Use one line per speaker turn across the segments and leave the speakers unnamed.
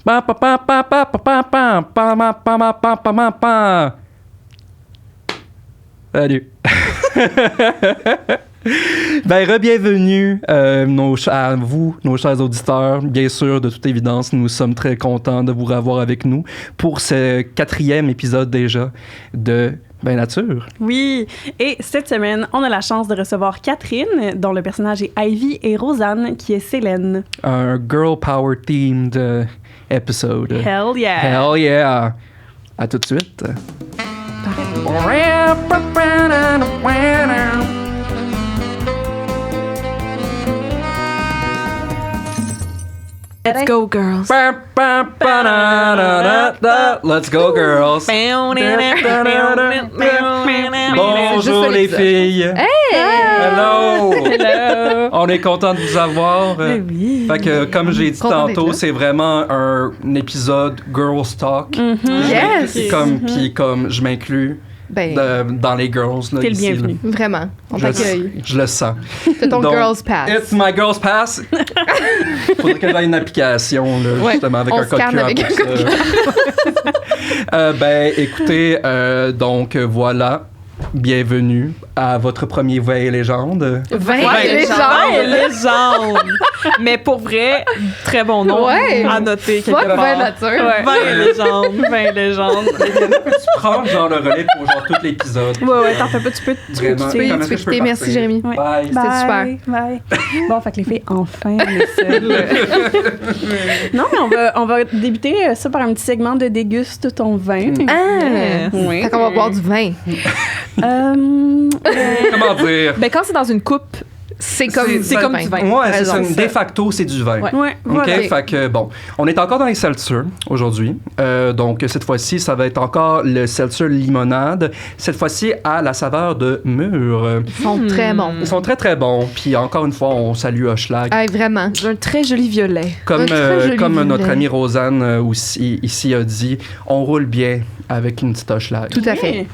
Pa, pa, pa, pa, pa, pa, pa, pa, pa, pa, pa, pa, pa, pa, pa, pa. Salut. Ben, re-bienvenue à vous, nos chers auditeurs. Bien sûr, de toute évidence, nous sommes très contents de vous revoir avec nous pour ce 4e épisode déjà de Ben Nature.
Oui, et cette semaine, on a la chance de recevoir Catherine, dont le personnage est Ivy, et Rosanne, qui est Célène.
Un girl power themed episode.
Hell yeah!
Hell yeah! À tout de suite.
Let's go, girls!
Let's go, girls! Bonjour les filles!
Hey!
Hello!
Hello!
On est content de vous avoir.
Oui.
Fait que, comme j'ai dit
Content d'être
tantôt,
là.
c'est vraiment un épisode Girls Talk.
Yes!
Puis comme je m'inclus
Ben,
dans les girls. Là,
T'es le
ici,
bienvenu.
vraiment, on
là.
t'accueille.
Je le sens.
C'est ton
Donc,
Girls Pass.
It's my Girls Pass. Faudrait qu'elle ait une application, là,
Ouais,
justement, avec
on
un code
scanne
QR
avec
pour
un
ça. Ben, écoutez, donc voilà. Bienvenue à votre premier Veille Légende.
20
Ouais,
légendes!
légende! Mais pour vrai, très bon nom
Ouais.
à noter quelque
Fuck
part.
20 nature.
Ouais. 20 légendes.
Tu prends genre le relais pour genre tout l'épisode.
Ouais, t'en fais pas, tu peux
Vraiment.
quitter.
Comment
Tu
est-ce
peux
que je
quitter.
peux
Merci,
partir?
Jérémy.
Ouais.
Bye.
C'était super.
Bye. Bon, fait que les filles, enfin, les seules. Non, mais on va débuter ça par un petit segment de déguste ton vin.
Ah!
Oui.
Fait qu'on va boire du vin.
Comment dire?
Ben, quand c'est dans une coupe,
C'est comme
c'est comme du vin.
Ouais, c'est
Raison.
ça. De facto, c'est du vin.
Ouais.
Ouais,
OK,
voilà.
fait que bon, on est encore dans les seltzers aujourd'hui. Donc, cette fois-ci, ça va être encore le seltzer limonade. Cette fois-ci, à la saveur de mûre.
Ils sont très bons.
Ils sont très, très bons. Puis, encore une fois, on salue Hochelag.
Ah, vraiment.
J'ai un très joli violet.
Comme,
un très joli
comme notre
violet.
amie Rosanne aussi, ici a dit, on roule bien avec une petite Hochelag.
Tout à fait.
Oui.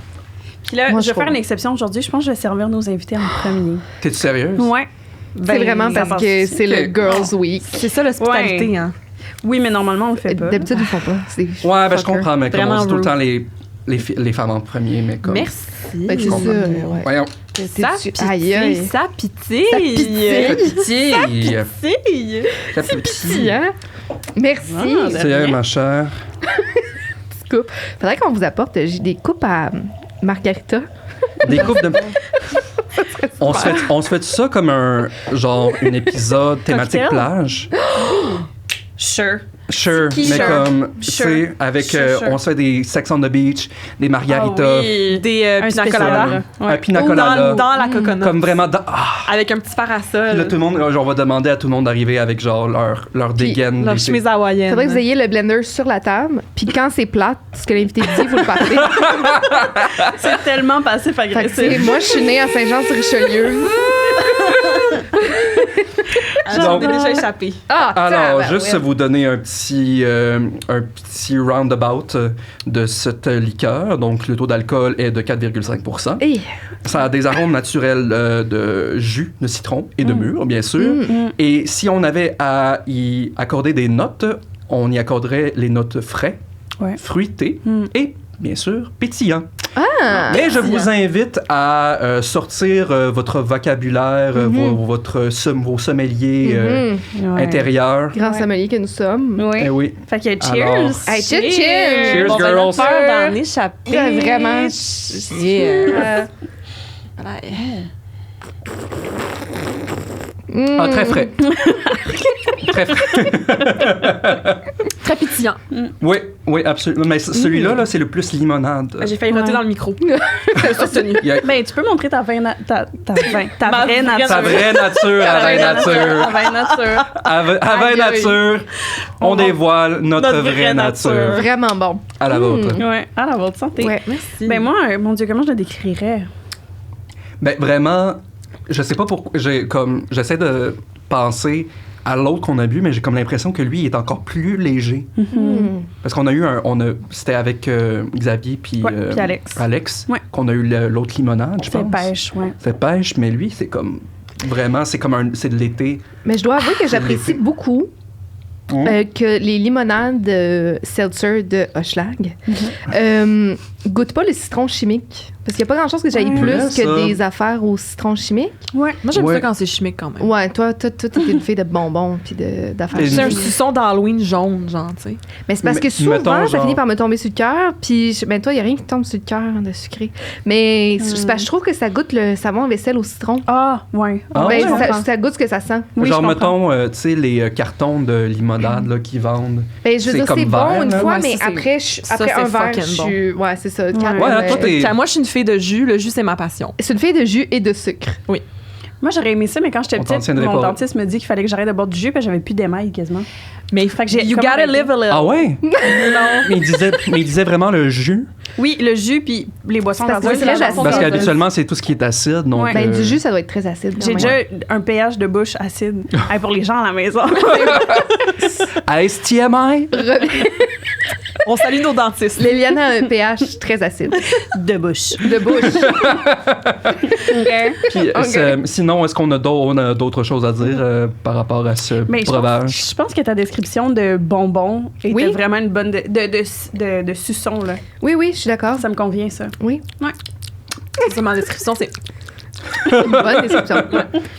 Puis là,
Moi,
je
je
vais faire
trouve.
une exception aujourd'hui. Je pense que je vais servir nos invités en premier.
T'es-tu sérieuse?
Ouais.
C'est vraiment
ça
parce
passe.
que c'est le
Ok.
Girls Week.
C'est ça l'hospitalité,
Ouais.
hein?
Oui, mais normalement, on le fait pas.
D'habitude, ils font pas. C'est
Ouais, ben je
fucker.
comprends, mais comme on
Vraiment
dit tout le
rude.
temps les femmes en premier, mais comme...
Merci.
Ben, c'est ça. Ouais.
Voyons.
Ça
Aïe, aïe.
pitille, ça pitille.
Ça pitille.
Petit.
Pitille.
C'est
Petit, hein? Merci.
Ah,
C'est elle, ma chère.
Petite coupe. Faudrait qu'on vous apporte des coupes à margarita.
Des coupes de... On se fait ça comme un genre un épisode thématique
Cocktail?
plage.
Sure.
Sure,
Ski.
mais
Sure.
comme tu
Sure.
sais avec
Sure.
on se fait des sex on the beach, des margaritas,
Ah oui.
Des
Un
pina
spécial.
coladas.
un pina
Ou
colada,
dans la coconut.
comme vraiment
Avec un petit parasol.
là tout le monde genre, on va demander à tout le monde d'arriver avec genre leur
Puis
dégaine
Leur
d'été.
chemise hawaïenne.
Faudrait que vous ayez le blender sur la table. Puis quand c'est plate, ce que l'invité dit, vous le partez.
C'est tellement
Fait que, tu sais,
passif-agressif.
moi, je suis née à Saint-Jean-sur-Richelieu.
J'en ai
Donc-
déjà échappé.
Ah,
Alors,
tabarouette.
juste vous donner un petit roundabout de cette liqueur. Donc, le taux d'alcool est de 4,5
Hey.
Ça a des arômes naturels de jus de citron et de mûre, bien sûr.
Mm.
Et si on avait à y accorder des notes, on y accorderait les notes frais,
Ouais.
fruités et, bien sûr, pétillants.
Ah!
Mais je vous invite à sortir votre vocabulaire, vos sommeliers
Mhm.
intérieurs.
Grand sommelier que nous sommes.
Oui.
Eh oui.
Fait que cheers.
Alors-
Hey, cheers!
Cheers,
Bon, ben,
girls.
j'ai peur d'en échapper.
Ouais, vraiment.
Yeah.
Mm.
Ah, très frais. Très frais.
Très pétillant.
Oui, oui, absolument. Mais celui-là, là, c'est le plus limonade.
J'ai failli noter
Ouais.
dans le micro. Soutenu.
Il y a
Ben, tu peux montrer ta vraie ta
Ma
vraie
vraie
nature.
sa vraie nature, à vraie
Ta
nature.
vraie nature.
À vraie
Aïe, aïe.
nature, on dévoile notre
Notre
vraie
vraie
nature.
nature.
Vraiment bon.
À la vôtre.
Ouais, à la vôtre santé.
Ouais.
Merci.
Ben moi, mon Dieu, comment je le décrirais?
Ben, vraiment, je sais pas pourquoi. J'essaie de penser à l'autre qu'on a bu, mais j'ai comme l'impression que lui il est encore plus léger.
Mm.
Parce qu'on a eu c'était avec Xavier puis
Ouais, puis Alex. Ouais.
qu'on a eu l'autre limonade, je
C'est
pense.
pêche, ouais.
C'est pêche, mais lui, c'est comme vraiment, c'est de l'été.
Mais je dois avouer que j'apprécie
l'été.
beaucoup que les limonades seltzer de Hochelag goûtent pas le citron chimique. Parce qu'il n'y a pas grand-chose que j'aille plus
Ouais,
que
ça.
des affaires au citron chimique.
Ouais.
Moi, j'aime
Ouais.
ça quand c'est chimique quand même.
Ouais, toi, t'es une fille de bonbons puis d'affaires
Et
C'est un
chimiques.
suçon d'Halloween jaune, genre, tu sais.
Mais c'est parce
Mais-
que souvent,
mettons,
ça
genre-
finit par me tomber sur le cœur. Puis, ben, toi, il n'y a rien qui tombe sur le cœur de sucré. Mais c'est parce que je trouve que ça goûte le savon à vaisselle au citron.
Ah, ouais.
Ah,
Ben,
ouais.
ça goûte ce que ça sent.
Oui,
genre,
je comprends.
mettons, tu sais, les cartons de limonade là, qu'ils vendent.
Ben, je
C'est
veux dire,
comme
c'est bon
vert,
une
là.
fois,
Ouais,
mais
ça, c'est-
après,
ça,
après
c'est
un verre,
fucking
je suis... Ouais, c'est ça. Quatre,
Ouais, toi, t'es-
Moi, je suis une fille de jus. Le jus, c'est ma passion.
C'est une fille de jus et de sucre.
Moi, j'aurais aimé ça, mais quand j'étais
On t'en
petite,
tiendrait
mon
pas.
dentiste me dit qu'il fallait que j'arrête de boire du jus, parce que j'avais plus d'émail quasiment.
Mais
Fait que j'ai
you
comme
gotta
arrêté.
live a little.
Ah ouais?
Non.
Mais il disait vraiment le jus.
Oui, le jus puis les boissons
Parce que
gazeuses.
c'est très
la
acide.
Parce
gazeuse.
qu'habituellement, c'est tout ce qui est acide. Donc,
Ouais.
Ben, du jus, ça doit être très acide.
J'ai
quand
déjà
même.
un pH de bouche acide. Hey, pour les gens à la maison.
ASTMI?
On salue nos dentistes.
Léliane a un pH très acide.
de bouche.
De bouche.
Puis, sinon, est-ce qu'on a d'autres choses à dire par rapport à ce
Mais
breuvage?
je pense que ta description de bonbons était
Oui.
vraiment une bonne de suçon, là.
Oui, oui, je suis d'accord.
Ça me convient, ça.
Oui.
C'est ma description, c'est
Une bonne description.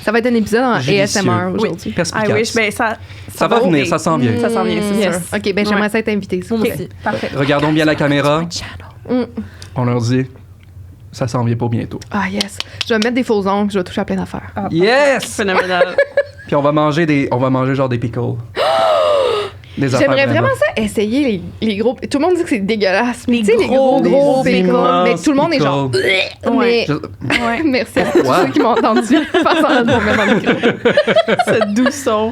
Ça va être un épisode en
Judicieux.
ASMR aujourd'hui.
Perspicace.
Ah oui, ben
Ça va venir, ça s'en vient.
Ça s'en vient, c'est
Yes.
sûr.
OK, ben j'aimerais ça être invitée.
moi
Ok.
aussi.
Parfait.
Regardons bien la caméra.
Mm.
On leur dit, ça s'en vient pour bientôt.
Ah, yes. Je vais mettre des faux ongles, je vais toucher à plein d'affaires.
Ah,
Yes!
phénoménal.
Puis on va manger genre des pickles. Des affaires
J'aimerais vraiment ça essayer les gros. Tout le monde dit que c'est dégueulasse. Mais
Les
tu sais, les gros
gros
pickles.
immenses
Mais tout le monde est genre.
pickles.
Mais
Je-
Ouais.
merci à tous
Wow.
ceux qui m'ont entendu faire ça dans le micro.
Ce doux son.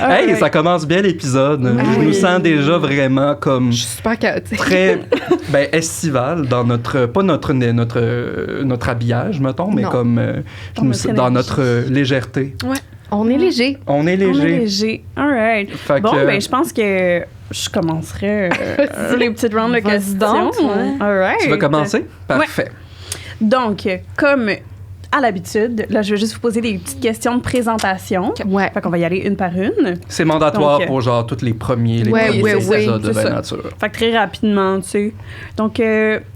Hey,
Ouais.
ça commence bien l'épisode. Je
oui.
nous sens déjà vraiment comme
Je suis super chaotique.
très estival dans pas notre habillage, mettons, mais
Non.
comme
Dans notre
dans
énergie.
notre légèreté.
On est léger.
On est
On est
léger.
léger. All right.
Fait
Bon,
que-
ben, je pense que je commencerai les petites rounds de
Vas-y
questions.
donc, ouais.
All right.
Tu veux commencer? Parfait.
Donc, comme à l'habitude, là, je vais juste vous poser des petites questions de présentation.
Ouais.
Fait qu'on va y aller une par une.
C'est mandatoire
Donc,
pour genre tous les premiers
Ouais,
premiers
ouais,
épisodes de
c'est
Vraie
ça.
Nature.
Fait que très rapidement, tu sais. Donc,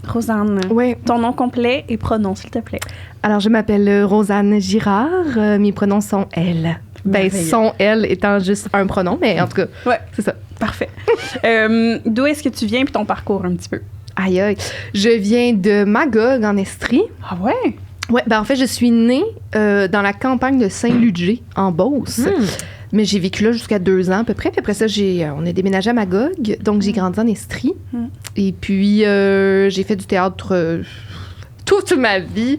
Rosanne,
Ouais.
ton nom complet et pronom, s'il te plaît.
Alors, je m'appelle Rosanne Girard. Mes pronoms sont elle. Ben,
Merveilleux.
sont elle étant juste un pronom, mais en tout cas,
Ouais.
c'est ça.
Parfait. D'où est-ce que tu viens puis ton parcours un petit peu?
Aïe, aïe. Je viens de Magog, en Estrie.
Ah ouais?
Ouais, ben en fait, je suis née dans la campagne de Saint-Ludger, en Beauce. Mais j'ai vécu là jusqu'à 2 ans à peu près. Puis après ça, on a déménagé à Magog. Donc, j'ai grandi en Estrie. Et puis, j'ai fait du théâtre toute ma vie.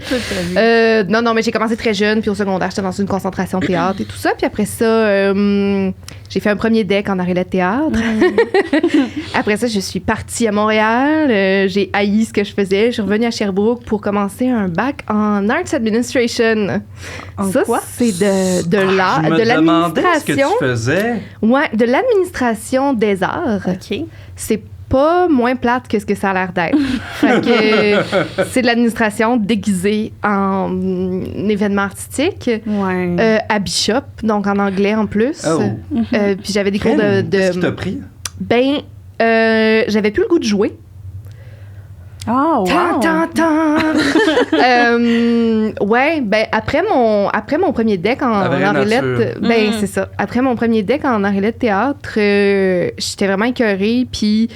Non, mais j'ai commencé très jeune. Puis au secondaire, j'étais dans une concentration théâtre et tout ça. Puis après ça, j'ai fait un premier deck en arrêt de théâtre. Après ça, je suis partie à Montréal. J'ai haï ce que je faisais. Je suis revenue à Sherbrooke pour commencer un bac en Arts Administration.
En
Ça,
quoi?
c'est de l'art,
Je me
de
demandais ce que tu
l'administration.
faisais.
Ouais, de l'administration des arts.
OK.
C'est pas moins plate que ce que ça a l'air d'être. Fait que c'est de l'administration déguisée en événement artistique.
Ouais.
À Bishop, donc en anglais en plus.
Oh.
Puis j'avais des cours de...
Qu'est-ce qui t'a pris?
Ben, j'avais plus le goût de jouer.
Ah, wow.
Tan, tan, tan. Ouais, ben après mon premier deck en
La vraie
Arlette,
nature.
ben c'est ça. Après mon premier deck en Arlette théâtre, j'étais vraiment écœurée. Puis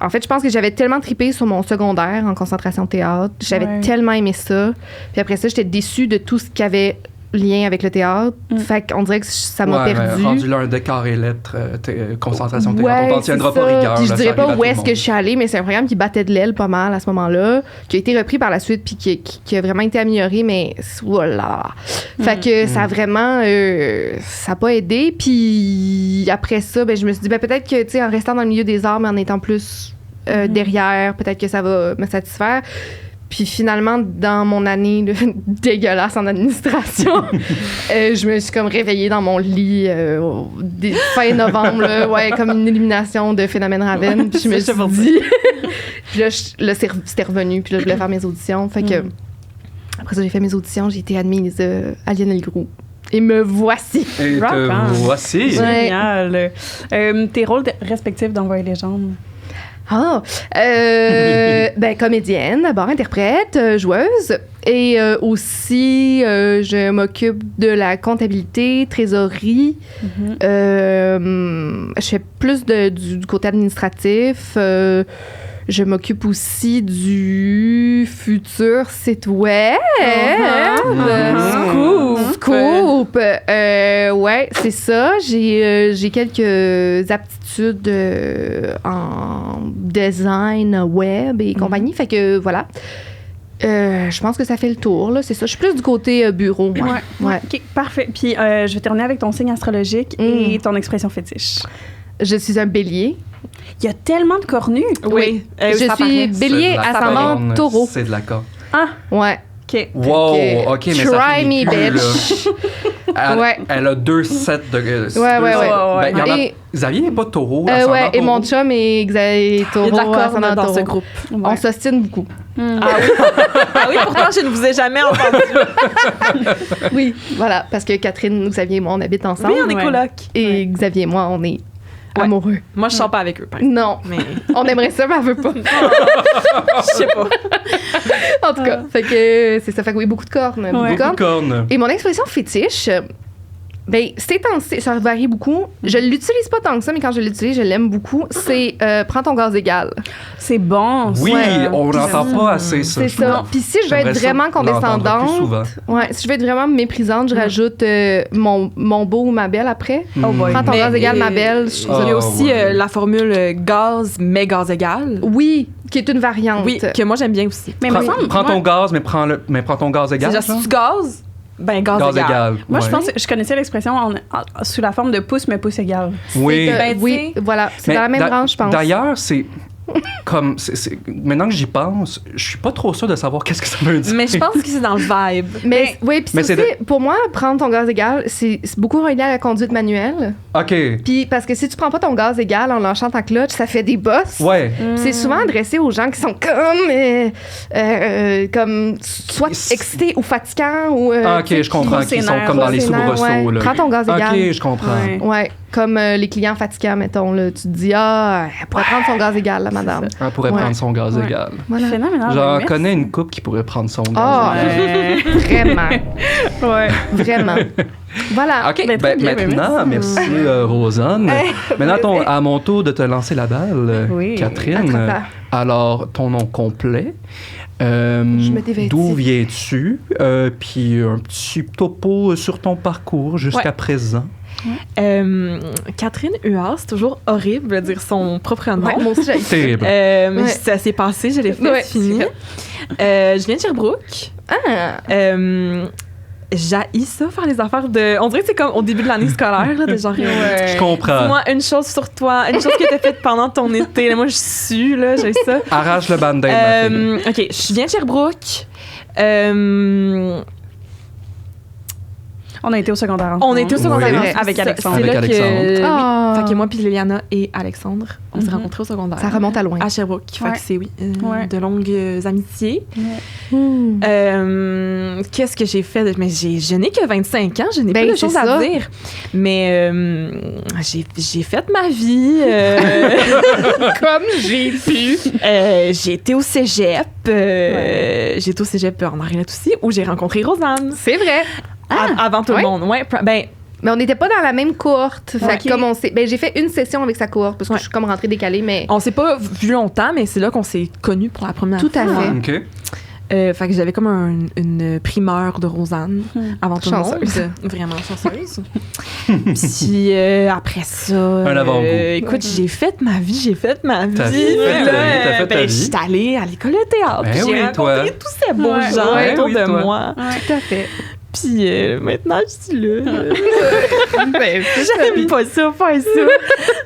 en fait, je pense que j'avais tellement trippé sur mon secondaire en concentration théâtre. J'avais
Ouais.
tellement aimé ça. Puis après ça, j'étais déçue de tout ce qui avait lien avec le théâtre. Fait qu'on dirait que ça m'a perdu.
Rendu là un décor et lettres, concentration théâtre.
Ouais,
On t'en tiendra
c'est
pas
ça.
rigueur.
Puis je
là,
dirais
ça
pas
arrive à
où
tout le
est-ce que
monde.
je suis allée, mais c'est un programme qui battait de l'aile pas mal à ce moment-là, qui a été repris par la suite puis qui a vraiment été amélioré, mais voilà. Fait que ça a vraiment, ça a pas aidé. Puis après ça, ben je me suis dit, ben peut-être que tu sais en restant dans le milieu des arts, mais en étant plus derrière, peut-être que ça va me satisfaire. Puis finalement, dans mon année dégueulasse en administration, je me suis comme réveillée dans mon lit fin novembre, là, ouais, comme une élimination de Phénomène Raven. Puis je me
Ça, je
suis
sais
dit... Puis là, c'était revenu. Puis là, je voulais faire mes auditions. Fait que... Après ça, j'ai fait mes auditions. J'ai été admise à Lionel Groux. Et me voici.
Et
Rock
te
on.
voici.
Ouais.
Génial. Tes rôles respectifs dans Voix et Légende?
Ah, ben comédienne, d'abord interprète, joueuse, et aussi je m'occupe de la comptabilité, trésorerie. Je fais plus du côté administratif. Je m'occuppe aussi du futur site web. Scoop. Ouais, c'est ça. J'ai quelques aptitudes en design web et compagnie. Fait que voilà. Je pense que ça fait le tour, là. C'est ça. Je suis plus du côté bureau, moi. Ouais.
OK, parfait. Puis je vais terminer avec ton signe astrologique et ton expression fétiche.
Je suis un bélier.
Il y a tellement de cornus.
Oui.
Je
ça
suis
paraît.
bélier,
C'est de la
ascendant,
corne.
taureau.
C'est de la corne.
Ah,
Ouais.
OK.
Wow, OK, mais ça
Try
finit
me,
plus,
bitch.
là. Elle,
Ouais.
elle a 2 sets de...
Ouais.
Ben, il y en a-
Et-
Xavier n'est pas taureau, ascendant
ouais, et
taureau.
mon chum est
Il y a de
taureau,
la corne
ascendant
dans ce
taureau.
groupe.
On s'ostine beaucoup.
Ah oui, pourtant, je ne vous ai jamais entendu.
Oui, voilà, parce que Catherine, Xavier et moi, on habite ensemble.
Oui, on est
Ouais.
coloc.
Et Xavier et moi, on est
Ouais.
amoureux.
Moi, je sors pas avec eux, par exemple.
Non,
Mais
on aimerait ça, mais elle veut pas.
je sais pas.
En tout cas, fait que c'est ça. Fait que oui, beaucoup de cornes. Beaucoup de
Beaucoup
cornes.
de cornes.
Et mon expression fétiche, ben, ces temps-ci, ça varie beaucoup. Je l'utilise pas tant que ça, mais quand je l'utilise, je l'aime beaucoup. C'est prends ton gaz égal.
C'est bon.
Oui,
ouais.
on n'entend pas assez ça.
C'est
je
ça.
trouve.
Puis si je veux
J'aimerais
être
ça
vraiment
l'entendre plus souvent.
condescendante, ouais, si je veux être vraiment méprisante, je rajoute mon beau ou ma belle après.
Oh boy.
Prends ton
Mais,
gaz égal, ma belle. Je trouve ça-
Il y a
Ah,
aussi
ouais.
la formule gaz, mais gaz égal.
Oui, qui est une variante.
Oui, que moi, j'aime bien aussi.
Mais
Prends,
me semble,
prends
moi-
ton gaz, mais prends ton gaz
C'est
égal.
genre,
genre?
si tu gaz, ben gaz,
Gaz
égal.
égal.
Moi,
ouais.
je pense que je connaissais l'expression sous la forme de pouce, mais pouce égal.
Oui.
Ben,
Ben,
oui,
tu sais.
voilà. C'est
Mais
dans la même
d'a-
branche, je pense.
D'ailleurs, c'est comme maintenant que j'y pense, je suis pas trop sûr de savoir qu'est-ce que ça veut dire.
Mais je pense que c'est dans le vibe.
Mais oui, puis
mais
c'est
c'est
aussi, pour moi, prendre ton gaz égal, c'est beaucoup relié à la conduite manuelle.
OK.
Puis parce que si tu prends pas ton gaz égal en lâchant ta clutch, ça fait des bosses.
Ouais.
Puis c'est souvent adressé aux gens qui sont comme soit excités ou fatigants ou
Ah, OK, je comprends
qui
qu'ils sont
s'énervent,
comme dans les
s'énervent,
soubresauts.
ouais.
là.
Prends ton gaz égal.
OK, je comprends.
Ouais.
Ouais, comme les clients fatigants, mettons. Là, tu te dis, elle pourrait prendre son gaz égal, la madame.
Elle pourrait
Ouais.
prendre son gaz
Ouais.
égal.
Voilà.
Phénoménal.
J'en
merci.
connais une couple qui pourrait prendre son gaz
Ah,
égal.
vraiment,
Ouais.
vraiment. Voilà.
OK,
Ben, très bien,
maintenant, merci Rosanne. Maintenant, à mon tour de te lancer la balle,
Oui.
Catherine.
Attrape-la.
Alors, ton nom complet.
me dévêtis.
D'où viens-tu? Puis un petit topo sur ton parcours jusqu'à
Ouais.
présent.
Catherine Huard, c'est toujours horrible de dire son propre nom.
Ouais, moi aussi, j'ai
Terrible.
Mais
Ouais.
ça s'est passé, je l'ai fait,
Ouais,
c'est fini. Je viens de Sherbrooke.
Ah,
J'haïs ça, faire les affaires de... On dirait que c'est comme au début de l'année scolaire, là, de genre...
Je comprends.
Dis-moi une chose sur toi, une chose que t'as faite pendant ton été. Là, moi, je sue, là, j'ai ça.
Arrache le band-aid, ma fille.
OK, je viens de Sherbrooke.
On a été au secondaire.
On était au secondaire
Oui.
Avec
C'est-
Alexandre.
C'est là
Avec
que...
Alexandre.
Ah.
Fait que moi puis Liliana et Alexandre, on s'est rencontrés au secondaire.
Ça remonte à loin.
À Sherbrooke. Fait
Ouais.
que c'est, oui,
Ouais.
de longues amitiés.
Hmm.
Qu'est-ce que j'ai fait? Mais je n'ai que 25 ans, je n'ai
Ben,
pas de
c'est
choses
ça.
à dire. Mais j'ai fait ma vie.
Comme j'ai pu.
J'ai été au cégep. J'ai été au cégep en Arielette aussi, où j'ai rencontré Rosanne.
C'est vrai.
Avant tout
ouais?
le monde. Ouais, ben,
Mais on n'était pas dans la même cohorte. Fait que
Ok.
comme on s'est. Ben, j'ai fait une session avec sa cohorte parce que
Ouais.
je suis comme rentrée décalée, mais.
on s'est pas vu longtemps, mais c'est là qu'on s'est connus pour la première
Tout
fois.
à fait.
OK.
Fait que j'avais comme une primeur de Rosanne avant tout le monde.
Chanceuse.
Vraiment chanceuse. Puis après ça,
Un avant-goût.
écoute, j'ai fait ma vie.
T'as fait ta
Là,
vie, t'as fait ta vie.
j'étais allée à l'école de théâtre.
Ben
puis
oui,
j'ai rencontré
toi.
tous ces beaux
Ouais,
gens
ouais,
autour
oui,
de
toi.
moi.
Tout à fait.
Puis maintenant, je suis là.
Ben,
J'aime pas ça, faire ça.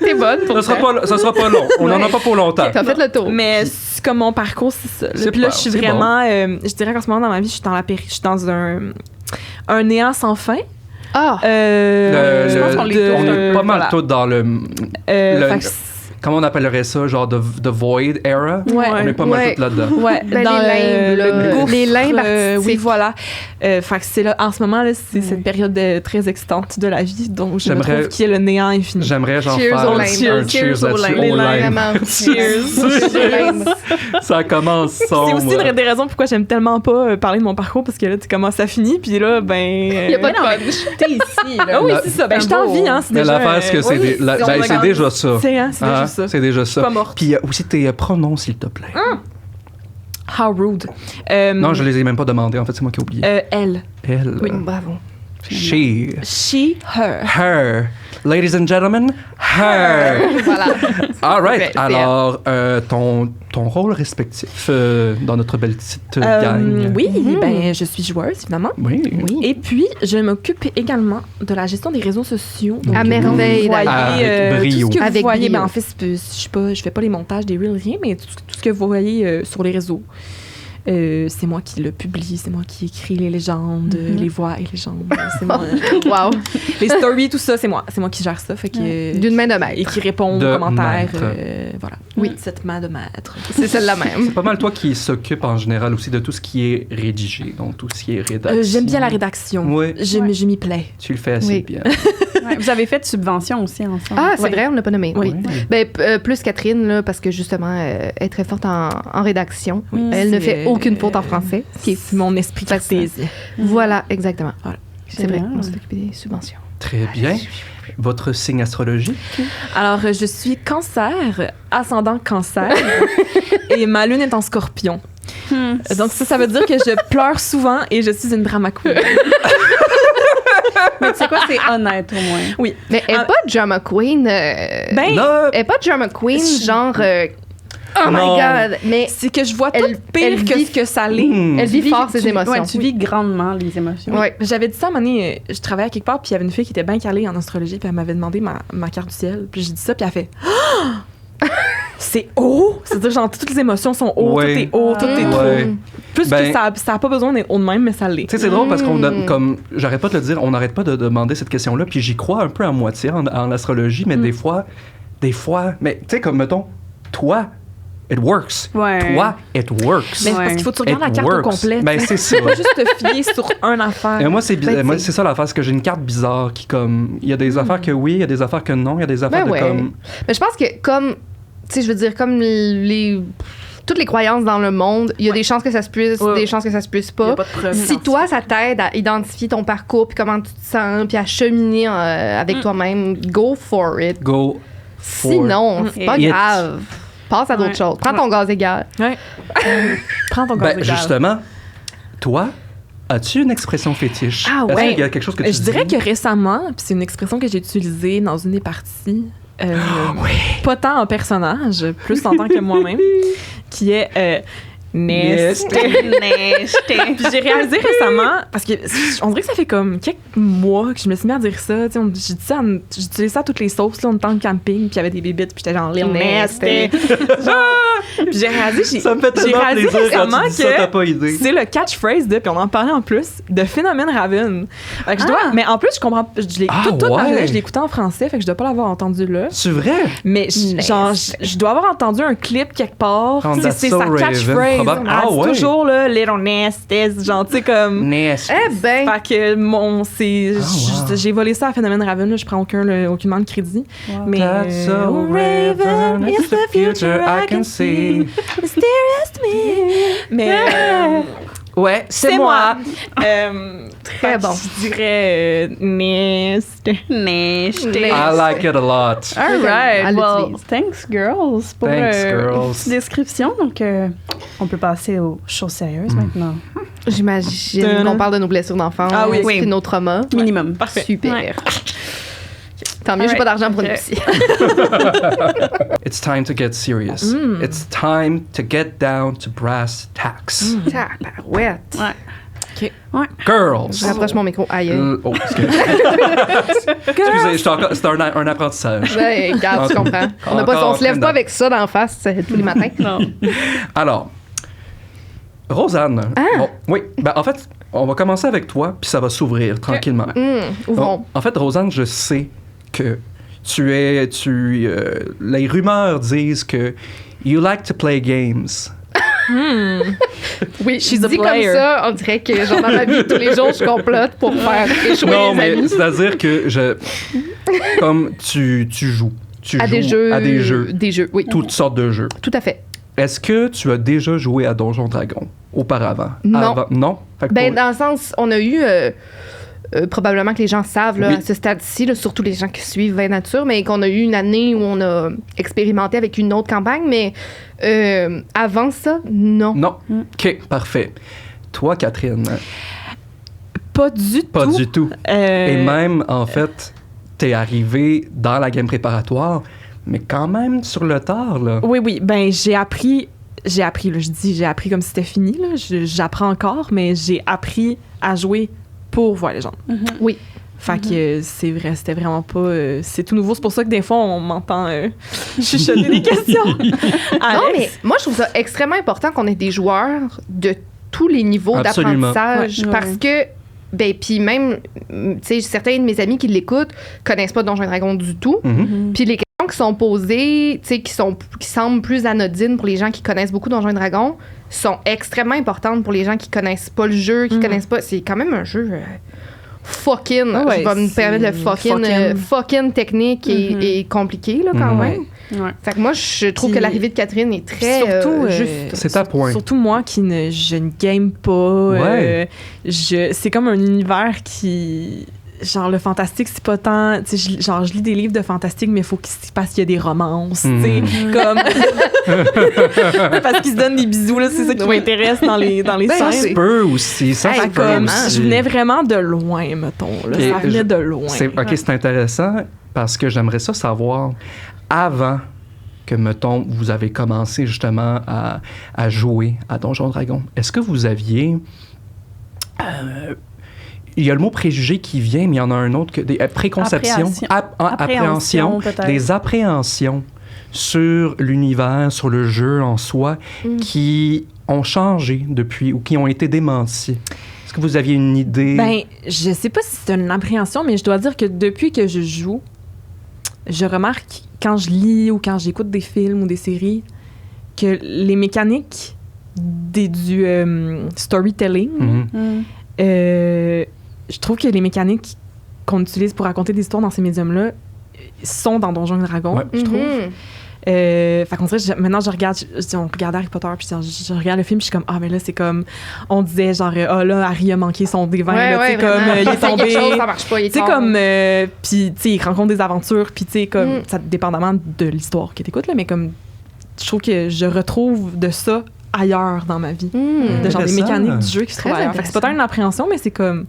t'es bonne pour
Ça sera pas long. On n'en a pas pour longtemps.
T'as fait le tour.
Mais c'est comme mon parcours, c'est ça.
C'est
Puis là,
pas-
je suis
c'est
vraiment... je dirais qu'en ce moment, dans ma vie, je suis dans je suis dans un néant sans fin.
Ah!
Je pense qu'on
on est pas mal tous dans le...
fait
le-
que
comment on appellerait ça, genre the Void Era?
Ouais.
On est pas mal
Ouais.
tout là-dedans.
Ouais,
Ben,
dans
les limbes, là.
le gouffre,
Les limbes artistiques.
oui, voilà. Fait que c'est là, en ce moment, là, c'est cette période très excitante de la vie, donc je me
J'aimerais-
trouve qu'il y a le néant infini.
J'aimerais genre
Cheers
faire
aux
un
limbes.
cheers
Cheers aux
là-dessus,
limbes.
aux limbes.
Vraiment.
Cheers.
Ça commence
C'est
sombre.
aussi une des raisons pourquoi j'aime tellement pas parler de mon parcours, parce que là, tu commences à finir, puis là, ben...
Il n'y a pas de punch.
T'es ici, là.
Ah oui, c'est ça. Ben, je t'envie, hein, c'est
Mais
déjà...
l'affaire, c'est que c'est
oui,
des- la-
si on
ben, c'est
regarde-
déjà ça.
C'est hein, c'est déjà
Hein?
ça.
C'est déjà ça.
Pas morte.
Puis aussi tes pronoms, s'il te plaît.
How rude.
Non, je les ai même pas demandés. En fait, c'est moi qui ai oublié.
Elle.
Elle.
Oui, bravo.
She.
She, her.
Her. Ladies and gentlemen, her.
Voilà.
All right.
C'est
Alors, ton rôle respectif dans notre belle petite gang.
Oui, ben, je suis joueuse, évidemment.
Oui.
Oui.
Et puis, je m'occupe également de la gestion des réseaux sociaux. Donc,
À merveille,
vous voyez,
d'ailleurs. Avec brio.
tout ce que
Avec
vous voyez,
brio.
ben, en fait, je fais pas les montages des reels, rien, mais tout ce que vous voyez sur les réseaux. C'est moi qui le publie, c'est moi qui écris les légendes, les voix et légendes. C'est moi.
Wow.
Les stories, tout ça, c'est moi qui gère ça. Fait que,
D'une main de
et
maître.
qui répond
De
aux commentaires.
maître.
Voilà.
Oui.
Cette main de maître.
C'est celle-là même.
C'est pas mal toi qui s'occupe en général aussi de tout ce qui est rédigé, donc tout ce qui est rédaction.
J'aime bien la rédaction.
Oui.
Je m'y plais.
Tu le fais assez
Oui.
bien.
Ouais, vous avez fait de subvention aussi ensemble.
Ah, c'est
Ouais.
vrai, on l'a pas nommé.
Oui.
Ben, plus Catherine, là, parce que justement, elle est très forte en rédaction.
Oui.
Elle ne
C'est-
fait aucune faute en français. Ce qui est...
C'est mon esprit cartésien.
Voilà, exactement.
Voilà.
C'est vrai,
Génial.
on s'est occupé des subventions.
Très bien. Votre signe astrologique?
Alors, je suis cancer, ascendant cancer, et ma lune est en scorpion. Donc, ça veut dire que je pleure souvent et je suis une drama queen.
Mais tu sais quoi, c'est honnête au moins.
Oui.
Mais elle n'est
Ah.
pas drama queen.
Ben,
Non!
Elle n'est pas drama queen, genre. Oh my
Non.
god! Mais
c'est que je vois tout
Elle-
pire
elle
que
vit-
ce que ça l'est.
Hmm.
elle vit fort ses
Tu-
émotions.
Ouais, tu vis grandement les émotions.
Ouais.
J'avais dit ça à un moment donné, je travaillais à quelque part, puis il y avait une fille qui était bien calée en astrologie, puis elle m'avait demandé ma carte du ciel. Puis j'ai dit ça, puis elle a fait Ah! C'est haut! C'est-à-dire, genre, toutes les émotions sont hautes,
Ouais.
tout est haut, tout est
Ouais.
trop. Plus
Ben-
que ça a pas besoin d'être haut de même, mais ça l'est.
Tu sais, c'est drôle parce qu'on
Mm.
donne, comme, j'arrête pas de le dire, on n'arrête pas de demander cette question-là, puis j'y crois un peu à moitié en astrologie, mais des fois, mais tu sais, comme, mettons, toi, it works.
Ouais.
Toi, it works.
Mais c'est parce qu'il faut que tu regardes
It
la carte
works.
au complet.
Ben,
tu sais.
c'est ça.
Pas juste te fier sur un affaire.
Et moi, c'est bizarre.
Ben,
Moi,
c'est-
c'est ça l'affaire, c'est que j'ai une carte bizarre qui, comme, il y a des affaires que oui, il y a des affaires que non, il y a des affaires
Ben
de
ouais.
comme.
Mais je pense que comme, tu sais, je veux dire, comme toutes les croyances dans le monde, il y a des chances que ça se puisse,
Ouais.
des chances que ça se puisse
Il y a
pas.
pas de preuve.
Si toi, ça t'aide à identifier ton parcours, puis comment tu te sens, puis à cheminer avec toi-même, go for it.
Go for
Sinon, c'est pas
it.
grave. Passe à d'autres
Ouais.
choses. Prends ton gaz égal.
Ouais. Prends ton gaz
Ben,
égal.
justement, toi, as-tu une expression fétiche?
Ah
Est-ce
ouais.
qu'il y a quelque chose que tu
Je dirais
dis?
que récemment, puis c'est une expression que j'ai utilisée dans une des parties, pas tant en personnage, plus en tant que moi-même, qui est Nesté. Puis j'ai réalisé récemment, parce que on dirait que ça fait comme quelques mois que je me suis mis à dire ça. Tu sais, j'utilisais ça à toutes les sauces, là, on était en camping, puis il y avait des bébites, puis j'étais genre Lil Nesté. Puis j'ai réalisé,
Ça me fait
j'ai
tellement
réalisé
plaisir quand
récemment
tu dis ça, t'as
que
pas idée.
c'est le catchphrase de, puis on en parlait en plus, de Phénomène Raven. Fait que je dois, mais en plus, je comprends, toute ma
ouais.
jeunesse, je l'écoutais en français, fait que je dois pas l'avoir entendu là.
C'est vrai?
Mais genre, je dois avoir entendu un clip quelque part.
From
Tu sais,
That's
c'est
So
sa
Raven,
catchphrase.
probable.
Elle
Ah
dit
ouais.
toujours là, Little Nasty, genre, tu sais, comme.
Nasty.
Eh ben,
Fait que c'est.
wow.
J'ai volé ça à Phénomène Raven, là, je prends aucunement de crédit.
Wow.
Mais.
That's so Raven, it's the future I can see.
Mysterious to me. Mais.
Ouais,
c'est moi.
Très bon.
Je dirais. Nasty.
Nesté.
I like it a lot.
All right.
Elle
Well,
l'utilise.
thanks, girls, pour
Thanks, girls.
une petite description. Donc, on peut passer aux choses sérieuses maintenant.
j'imagine qu'on parle de nos blessures d'enfance,
Ah oui.
puis nos traumas.
Minimum.
Parfait.
Super.
Ouais.
Tant mieux, j'ai pas
Alright.
d'argent pour une
Ok.
psy.
It's time to get serious. It's time to get down to brass tacks.
Tabarouette.
Ouais.
Girls.
Je rapproche mon micro. Aïe.
Oh, excusez. Excusez, c'est un apprentissage.
Ben, regarde, tu comprends. On
Encore
se lève
en train
pas
de-
avec ça d'en face tous les matins.
Non.
Alors, Rosanne. Bon, oui, ben, en fait, on va commencer avec toi, puis ça va s'ouvrir tranquillement.
Ouvrons.
En fait, Rosanne, je sais que les rumeurs disent que you like to play games.
Oui,
She's
dit
a player.
comme ça, on dirait que genre dans ma vie, tous les jours, je complote pour faire échouer
Non,
les
mais
amis.
c'est-à-dire que comme tu joues. Tu
À
joues
des jeux.
à des jeux.
Des jeux, oui.
Toutes sortes de jeux.
Tout à fait.
Est-ce que tu as déjà joué à Donjons Dragons auparavant?
Non.
Non? Fait que
Ben, dans le sens, on a eu... probablement que les gens savent là,
Oui.
à ce stade-ci, là, surtout les gens qui suivent Vain Nature, mais qu'on a eu une année où on a expérimenté avec une autre campagne, mais avant ça, non.
Non. OK, parfait. Toi, Catherine,
Pas du
pas
tout.
du tout. Et même, en fait, t'es arrivé dans la game préparatoire, mais quand même sur le tard, là.
Oui, ben j'ai appris, là, je dis j'ai appris comme si c'était fini, là. J'apprends encore, mais j'ai appris à jouer pour Voix Légende.
Oui.
Fait que c'est vrai, c'était vraiment pas... c'est tout nouveau, c'est pour ça que des fois, on m'entend chuchoter des questions.
Non, mais moi, je trouve ça extrêmement important qu'on ait des joueurs de tous les niveaux
Absolument.
d'apprentissage
Ouais.
parce que, ben, puis même, tu sais, certains de mes amis qui l'écoutent connaissent pas Donjons et Dragons du tout.
Mhm.
Puis les questions qui sont posées, tu sais, qui semblent plus anodines pour les gens qui connaissent beaucoup Donjons et Dragons, sont extrêmement importantes pour les gens qui connaissent pas le jeu, qui connaissent pas. C'est quand même un jeu fucking.
Ouais,
je vais me
c'est
permettre le fucking technique et compliqué là quand
Mhm.
même.
Ouais.
Fait que moi, je trouve
Puis-
que l'arrivée de Catherine est très
surtout,
juste.
C'est à point.
Surtout moi je ne game pas.
Ouais.
C'est comme un univers qui... Genre, le fantastique, c'est pas tant... Tu sais, je lis des livres de fantastique, mais il faut qu'il se passe qu'il y a des romances, tu sais, comme... Parce qu'ils se donnent des bisous, là, c'est ça qui m'intéresse dans les
Ça se
scènes.
peut aussi. Ça
Hey,
se peut
Comme,
aussi.
je venais vraiment de loin, mettons, là.
Et
Ça venait de loin.
C'est intéressant parce que j'aimerais ça savoir avant que, mettons, vous avez commencé justement à jouer à Donjons Dragons. Est-ce que vous aviez... il y a le mot préjugé qui vient, mais il y en a un autre que des préconceptions.
Appréhension, peut-être.
Des appréhensions sur l'univers, sur le jeu en soi, qui ont changé depuis ou qui ont été démenties. Est-ce que vous aviez une idée?
Ben, je sais pas si c'est une appréhension, mais je dois dire que depuis que je joue, je remarque quand je lis ou quand j'écoute des films ou des séries que les mécaniques du storytelling, je trouve que les mécaniques qu'on utilise pour raconter des histoires dans ces médiums-là sont dans Donjons et Dragons,
Ouais.
je trouve.
Mhm.
Fait qu'on dirait, maintenant, je regarde, on regarde Harry Potter, puis je regarde le film, puis je suis comme, ah, mais là, c'est comme, on disait, genre, ah, là, Harry a manqué son D20, là, tu sais, comme, il est tombé.
Quelque chose, ça marche pas, il est
Tu sais,
tombé.
comme, puis, tu sais, il rencontre des aventures, puis, tu sais, comme, ça dépendamment de l'histoire que t'écoutes, là, mais comme, je trouve que je retrouve de ça ailleurs dans ma vie. De genre des
Intéressant.
mécaniques du jeu qui se trouvent
Très
ailleurs. Fait que c'est pas tant une appréhension, mais c'est comme,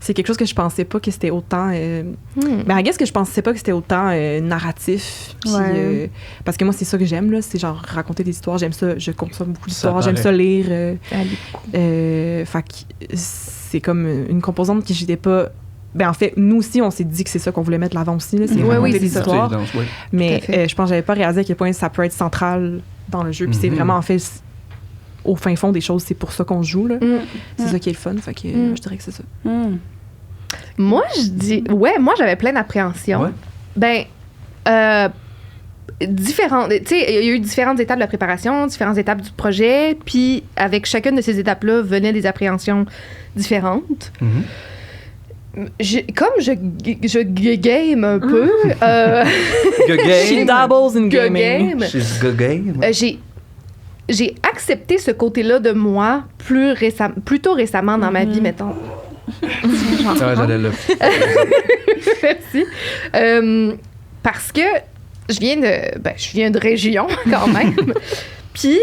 c'est quelque chose que je pensais pas que c'était autant. Ben, I guess que je pensais pas que c'était autant narratif. Puis,
Ouais.
parce que moi, c'est ça que j'aime, là. C'est genre raconter des histoires. J'aime ça. Je consomme beaucoup d'histoires.
Ça
J'aime ça lire.
Allez.
Fait que c'est comme une composante que j'étais pas. Ben, en fait, nous aussi, on s'est dit que c'est ça qu'on voulait mettre l'avant aussi, là. C'est
Ouais,
raconter
oui,
des
c'est ça.
histoires.
C'est évident, oui.
Mais
Tout à fait.
je pense que j'avais pas réalisé à quel point ça peut être central dans le jeu. Puis c'est vraiment, en fait, au fin fond des choses, c'est pour ça qu'on joue, là. C'est ça qui est le fun. Fait que je dirais que c'est ça.
Moi, je dis... Ouais, moi, j'avais plein d'appréhensions.
Ouais.
Ben, différentes... Tu sais, il y a eu différentes étapes de la préparation, différentes étapes du projet, puis avec chacune de ces étapes-là venaient des appréhensions différentes. Comme je game un peu,
Good
She
game.
dabbles in
que
gaming.
game,
She's good game.
j'ai accepté ce côté-là de moi plus tôt récemment dans ma vie, mettons.
Ah, j'allais là.
Merci. Parce que je viens de région quand même. Puis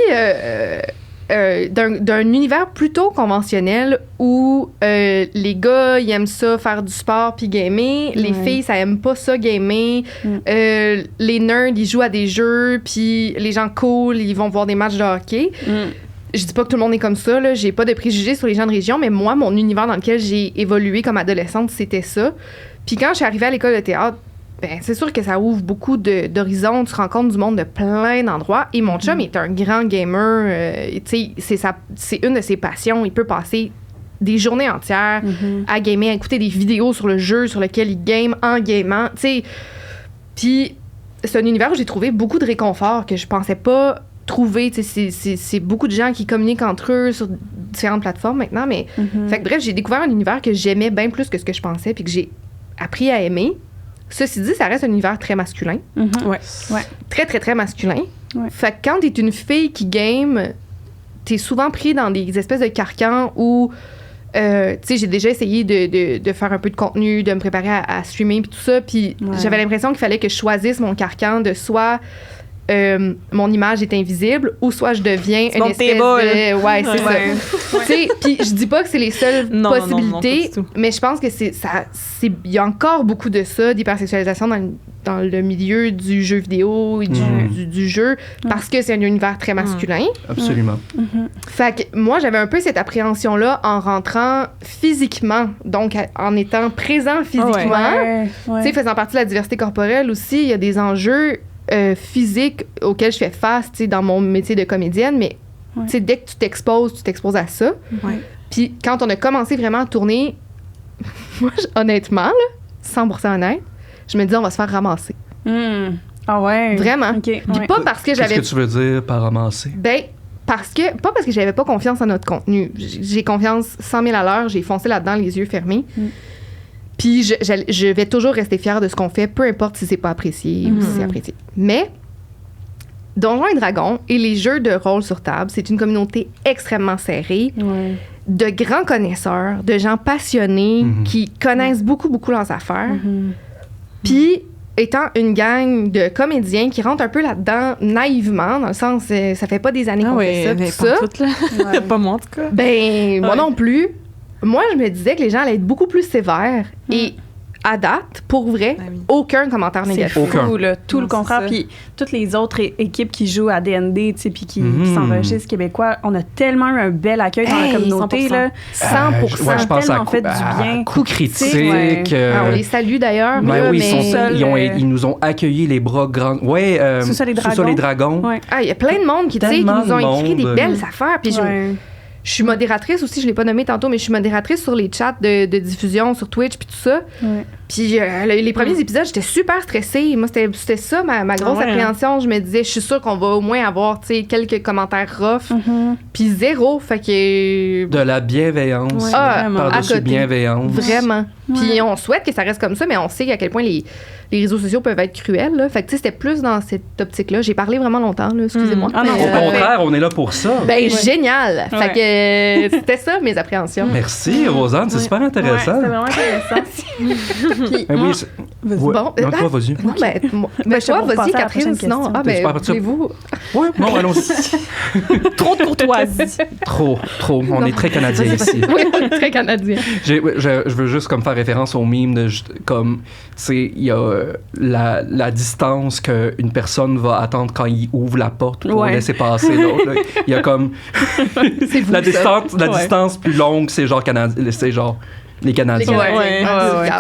d'un univers plutôt conventionnel où les gars ils aiment ça faire du sport puis gamer, les filles ça aime pas ça gamer, les nerds ils jouent à des jeux puis les gens cool ils vont voir des matchs de hockey. Je dis pas que tout le monde est comme ça, là. J'ai pas de préjugés sur les gens de région, mais moi, mon univers dans lequel j'ai évolué comme adolescente, c'était ça. Puis quand je suis arrivée à l'école de théâtre, ben, c'est sûr que ça ouvre beaucoup d'horizons. Tu rencontres du monde de plein d'endroits. Et mon chum est un grand gamer. Tu sais, c'est une de ses passions. Il peut passer des journées entières à gamer, à écouter des vidéos sur le jeu sur lequel il game en gamant. Tu sais, Puis c'est un univers où j'ai trouvé beaucoup de réconfort que je pensais pas trouver. C'est beaucoup de gens qui communiquent entre eux sur différentes plateformes maintenant, mais fait que bref, j'ai découvert un univers que j'aimais bien plus que ce que je pensais, puis que j'ai appris à aimer. Ceci dit, ça reste un univers très masculin.
Ouais.
Très, très, très masculin.
Ouais.
Fait que quand t'es une fille qui game, t'es souvent pris dans des espèces de carcans où, tu sais, j'ai déjà essayé de faire un peu de contenu, de me préparer à streamer puis tout ça, puis j'avais l'impression qu'il fallait que je choisisse mon carcan de soit mon image est invisible ou soit je deviens une espèce de... Ouais, c'est ça. Tu sais, puis je dis pas que c'est les seules possibilités,
non,
mais je pense que il y a encore beaucoup de ça, d'hypersexualisation dans le milieu du jeu vidéo et du jeu, parce que c'est un univers très masculin.
Absolument.
Fait que moi, j'avais un peu cette appréhension-là en rentrant physiquement, donc en étant présent physiquement. Tu sais, faisant partie de la diversité corporelle aussi, il y a des enjeux physiques auxquels je fais face, tu sais, dans mon métier de comédienne, mais tu sais, dès que tu t'exposes à ça. Puis quand on a commencé vraiment à tourner, moi, honnêtement, là, 100% honnête, je me disais, on va se faire ramasser.
Ah ouais?
Vraiment.
Okay.
Puis pas parce que j'avais...
Qu'est-ce que tu veux dire par ramasser?
Ben, pas parce que j'avais pas confiance en notre contenu. J'ai confiance 100 000 à l'heure, j'ai foncé là-dedans les yeux fermés. Puis je vais toujours rester fière de ce qu'on fait, peu importe si c'est pas apprécié ou si c'est apprécié. Mais Donjons et Dragons et les jeux de rôle sur table, c'est une communauté extrêmement serrée, de grands connaisseurs, de gens passionnés qui connaissent beaucoup, beaucoup leurs affaires. Puis, étant une gang de comédiens qui rentrent un peu là-dedans naïvement, dans le sens, ça fait pas des années qu'on fait ça, tout ça.
Toutes, là. Pas moi, en tout cas.
Ben, moi non plus. Moi, je me disais que les gens allaient être beaucoup plus sévères. Et à date, pour vrai, aucun commentaire négatif.
C'est fou, là. Tout le contraire. Puis toutes les autres équipes qui jouent à D&D, tu sais, puis qui s'enregistrent québécois, on a tellement eu un bel accueil dans la communauté, 100%. Là. 100%.
Ouais, je pense
tellement fait du bien.
Coup critique.
On les salue d'ailleurs.
Ben
là,
oui, ils nous ont accueillis les bras grands. Ouais,
Sous ça les dragons.
Il y a plein de monde qui nous ont écrit des belles affaires. Puis je suis modératrice aussi, je l'ai pas nommé tantôt, mais je suis modératrice sur les chats de diffusion sur Twitch puis tout ça. Puis les premiers épisodes, j'étais super stressée. Moi, c'était ça ma grosse appréhension. Je me disais, je suis sûre qu'on va au moins avoir, tu sais, quelques commentaires rough. Puis zéro, fait que...
De la bienveillance. Par-dessus bienveillance.
Vraiment. Puis on souhaite que ça reste comme ça, mais on sait à quel point les réseaux sociaux peuvent être cruels. Là. Fait que, tu sais, c'était plus dans cette optique-là. J'ai parlé vraiment longtemps, là, excusez-moi.
Au contraire, on est là pour ça.
Ben, génial! Fait que c'était ça, mes appréhensions.
Merci, Rosanne, c'est super intéressant.
C'était vraiment intéressant.
Puis, bon, toi, vas-y.
Non, toi, vas-y, Catherine, sinon. Ah, ben, voulez-vous?
Oui, non, allons-y.
Trop de courtoisie.
Trop. On est très Canadiens ici.
Oui, on est très Canadiens.
Je veux juste comme faire référence au mime de comme, tu sais, il y a la distance qu'une personne va attendre quand il ouvre la porte pour laisser passer l'autre. Là. Il y a comme la distance plus longue, c'est genre les Canadiens.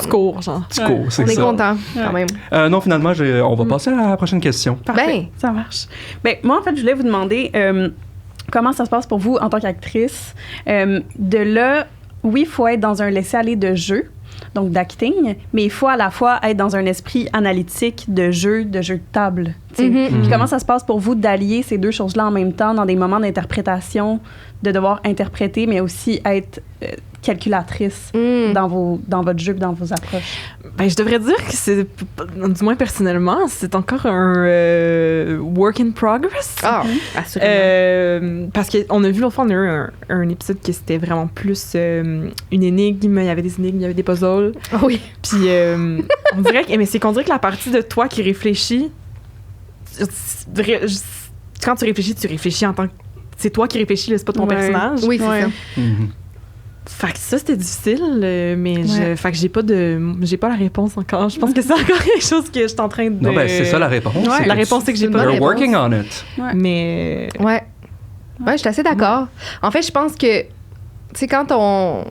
Tu cours,
genre.
Tu cours, c'est ça.
On est content, quand même.
Non, finalement, on va passer à la prochaine question.
Parfait, ça marche. Ben, moi, en fait, je voulais vous demander comment ça se passe pour vous en tant qu'actrice. De là, oui, il faut être dans un laisser-aller de jeu, donc d'acting, mais il faut à la fois être dans un esprit analytique de jeu de table. Puis comment ça se passe pour vous d'allier ces deux choses-là en même temps dans des moments d'interprétation, de devoir interpréter, mais aussi être calculatrice dans votre jeu et dans vos approches?
Ben, je devrais dire que c'est, du moins personnellement, c'est encore un work in progress.
Ah, assurément.
Parce qu'on a vu l'autre fois, on a eu un épisode qui c'était vraiment plus une énigme, il y avait des énigmes, il y avait des puzzles.
Oui.
Puis on dirait qu'on dirait que la partie de toi qui réfléchit, quand tu réfléchis en tant que... C'est toi qui réfléchis, là, c'est pas ton personnage.
Oui, c'est ça.
Fait que ça, c'était difficile, mais fait que j'ai pas la réponse encore. Je pense que c'est encore quelque chose que je suis en train de...
Non, ben c'est ça la réponse.
La réponse, c'est que j'ai pas
You're working on it.
Mais...
Ouais, je suis assez d'accord. En fait, je pense que, tu sais, quand on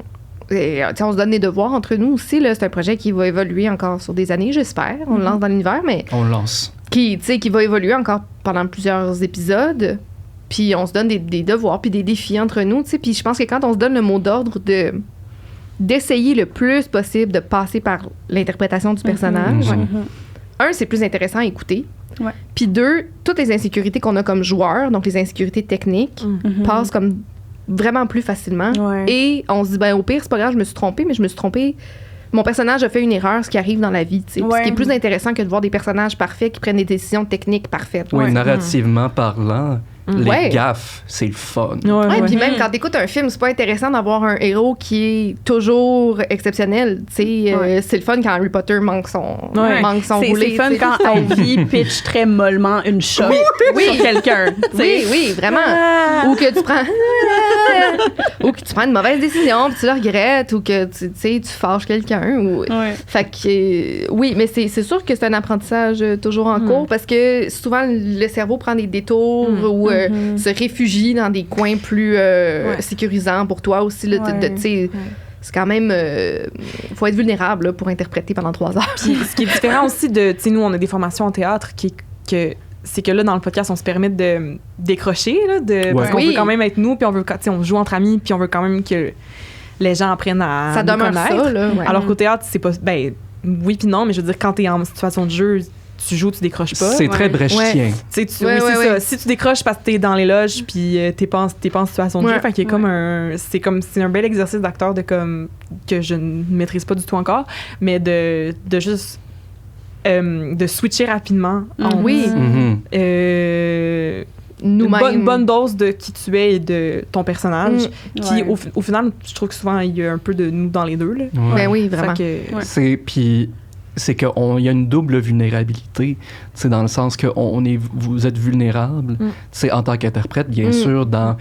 se donne des devoirs entre nous aussi, là, c'est un projet qui va évoluer encore sur des années, j'espère. On le lance dans l'univers, mais...
On le lance.
Qui va évoluer encore pendant plusieurs épisodes. Puis on se donne des devoirs puis des défis entre nous, tu sais. Puis je pense que quand on se donne le mot d'ordre d'essayer le plus possible de passer par l'interprétation du personnage, c'est plus intéressant à écouter.
Ouais.
Puis 2, toutes les insécurités qu'on a comme joueurs, donc les insécurités techniques, passent comme vraiment plus facilement.
Ouais.
Et on se dit, ben au pire, c'est pas grave, je me suis trompée, mais je me suis trompée. Mon personnage a fait une erreur, ce qui arrive dans la vie, tu sais. Puis ce qui est plus intéressant que de voir des personnages parfaits qui prennent des décisions techniques parfaites.
Oui, narrativement parlant, les gaffes, c'est le fun.
Ouais, puis même quand t'écoutes un film, c'est pas intéressant d'avoir un héros qui est toujours exceptionnel. Tu sais, c'est le fun quand Harry Potter manque son roulé.
C'est fun quand Ivy pitch très mollement une shot sur quelqu'un.
Oui, vraiment. Ou que tu prends ou que tu prends une mauvaise décision puis tu le regrettes ou que tu fâches quelqu'un ou fait que oui, mais c'est sûr que c'est un apprentissage toujours en cours parce que souvent le cerveau prend des détours ou se réfugie dans des coins plus sécurisants pour toi aussi tu sais. C'est quand même... faut être vulnérable là, pour interpréter pendant 3 heures.
Puis, ce qui est différent aussi de... Tu sais, nous, on a des formations en théâtre c'est que là, dans le podcast, on se permet de décrocher, là, parce qu'on veut quand même être nous, puis on joue entre amis, puis on veut quand même que les gens apprennent à
ça
nous connaître.
Ça, là,
Alors qu'au théâtre, c'est pas... Ben, oui puis non, mais je veux dire, quand t'es en situation de jeu, tu joues, tu décroches pas.
C'est très brechtien.
C'est ça. Si tu décroches parce que t'es dans les loges puis t'es pas en situation de jeu, fait qu'il y a comme c'est un bel exercice d'acteur de comme que je ne maîtrise pas du tout encore, mais de juste de switcher rapidement une bonne dose de qui tu es et de ton personnage qui au final je trouve que souvent il y a un peu de nous dans les deux là.
Ben oui, vraiment.
C'est qu'il y a une double vulnérabilité, dans le sens que vous êtes vulnérable en tant qu'interprète, bien sûr, dans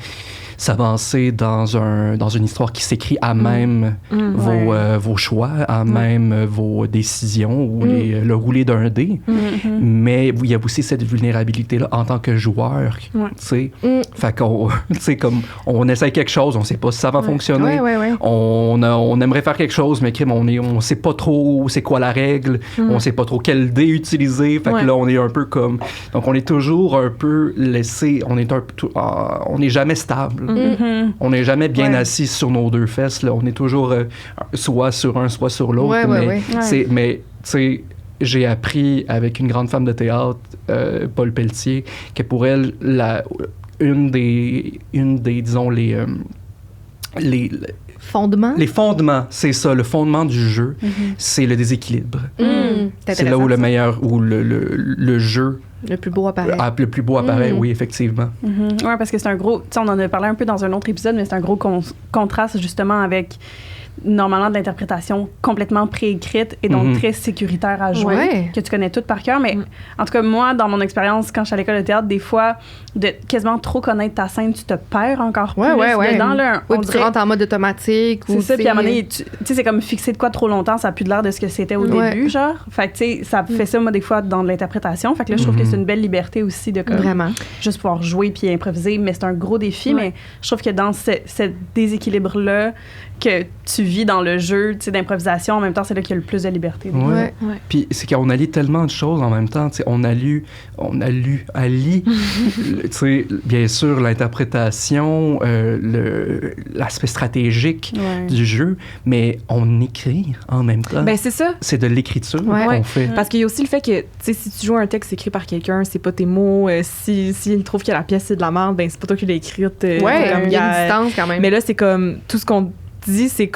s'avancer dans une histoire qui s'écrit à même vos choix, à même vos décisions ou le rouler d'un dé. Mais il y a aussi cette vulnérabilité-là en tant que joueur. Fait qu'on comme on essaie quelque chose, on sait pas si ça va fonctionner. On aimerait faire quelque chose, mais on sait pas trop c'est quoi la règle, on sait pas trop quel dé utiliser. Fait que là, on est un peu comme... Donc, on est toujours un peu laissé... On est jamais stable. On n'est jamais bien assis sur nos 2 fesses. Là. On est toujours soit sur un, soit sur l'autre. Mais tu sais, j'ai appris avec une grande femme de théâtre, Paul Pelletier, que pour elle, une des disons, les
fondements?
Les fondements, c'est ça. Le fondement du jeu, c'est le déséquilibre. C'est là où le meilleur, où le jeu...
Le plus beau apparaît.
Le plus beau apparaît, oui, effectivement.
Oui, parce que c'est un gros... On en a parlé un peu dans un autre épisode, mais c'est un gros contraste, justement, avec... normalement de l'interprétation complètement préécrite et donc très sécuritaire à jouer, que tu connais tout par cœur. Mais en tout cas, moi, dans mon expérience, quand je suis à l'école de théâtre, des fois, de quasiment trop connaître ta scène, tu te perds encore plus dedans. Là,
puis tu rentres en mode automatique.
C'est ça, puis à un moment donné, tu sais, c'est comme fixer de quoi trop longtemps, ça n'a plus de l'air de ce que c'était au début, genre. Fait que, tu sais, ça fait ça, moi, des fois, dans l'interprétation. Fait que là, je trouve que c'est une belle liberté aussi de comme, juste pouvoir jouer puis improviser, mais c'est un gros défi, mais je trouve que dans ce déséquilibre-là, que tu vis dans le jeu d'improvisation, en même temps, c'est là qu'il y a le plus de liberté.
Puis c'est qu'on allie tellement de choses en même temps. On allie bien sûr, l'interprétation, l'aspect stratégique du jeu, mais on écrit en même temps.
Ben, c'est ça.
C'est de l'écriture qu'on fait.
Parce qu'il y a aussi le fait que, si tu joues un texte écrit par quelqu'un, c'est pas tes mots. S'il trouve que la pièce, c'est de la merde, ben, c'est pas toi qui l'as écrite.
Il y a une distance quand même.
Mais là, c'est comme, tout ce qu'on dit, c'est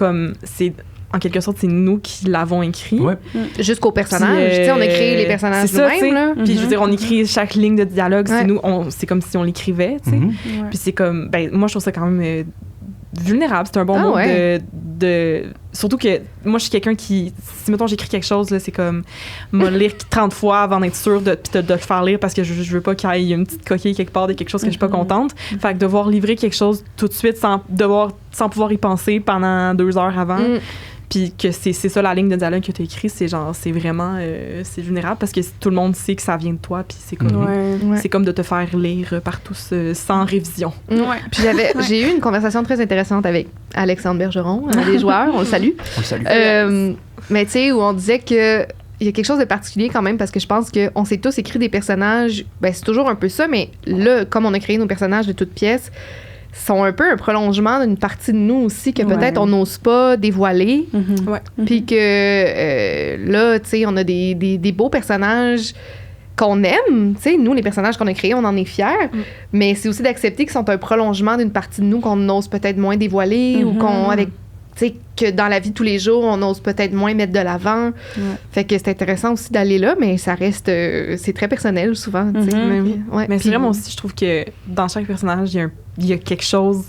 en quelque sorte, c'est nous qui l'avons écrit.
Jusqu'au personnage. On a créé les personnages nous-mêmes. Là.
Puis je veux dire, on écrit chaque ligne de dialogue. C'est nous, c'est comme si on l'écrivait. Puis c'est comme... Ben, moi, je trouve ça quand même vulnérable. C'est un bon mot de... Surtout que moi, je suis quelqu'un qui... Si, mettons, j'écris quelque chose, là, c'est comme... me lire 30 fois avant d'être sûre de le faire lire parce que je veux pas qu'il y ait une petite coquille quelque part de quelque chose que je suis pas contente. Fait que devoir livrer quelque chose tout de suite sans pouvoir y penser pendant 2 heures avant... Puis que c'est ça la ligne de dialogue que tu as écrit, c'est genre, c'est vraiment, c'est vulnérable parce que tout le monde sait que ça vient de toi, puis c'est comme, c'est comme de te faire lire par tous sans révision.
Puis j'ai eu une conversation très intéressante avec Alexandre Bergeron, un des joueurs, on le salue.
On le salue.
Mais tu sais, où on disait que il y a quelque chose de particulier quand même parce que je pense qu'on s'est tous écrit des personnages, ben c'est toujours un peu ça, mais là, comme on a créé nos personnages de toutes pièces, sont un peu un prolongement d'une partie de nous aussi que peut-être on n'ose pas dévoiler.
Ouais.
Puis que là, tu sais, on a des beaux personnages qu'on aime. Tu sais, nous, les personnages qu'on a créés, on en est fiers. Mais c'est aussi d'accepter qu'ils sont un prolongement d'une partie de nous qu'on ose peut-être moins dévoiler ou qu'on, avec, tu sais, que dans la vie de tous les jours, on ose peut-être moins mettre de l'avant. Fait que c'est intéressant aussi d'aller là, mais ça reste, c'est très personnel souvent. Tu sais.
Mais c'est vraiment aussi, je trouve que dans chaque personnage, il y a quelque chose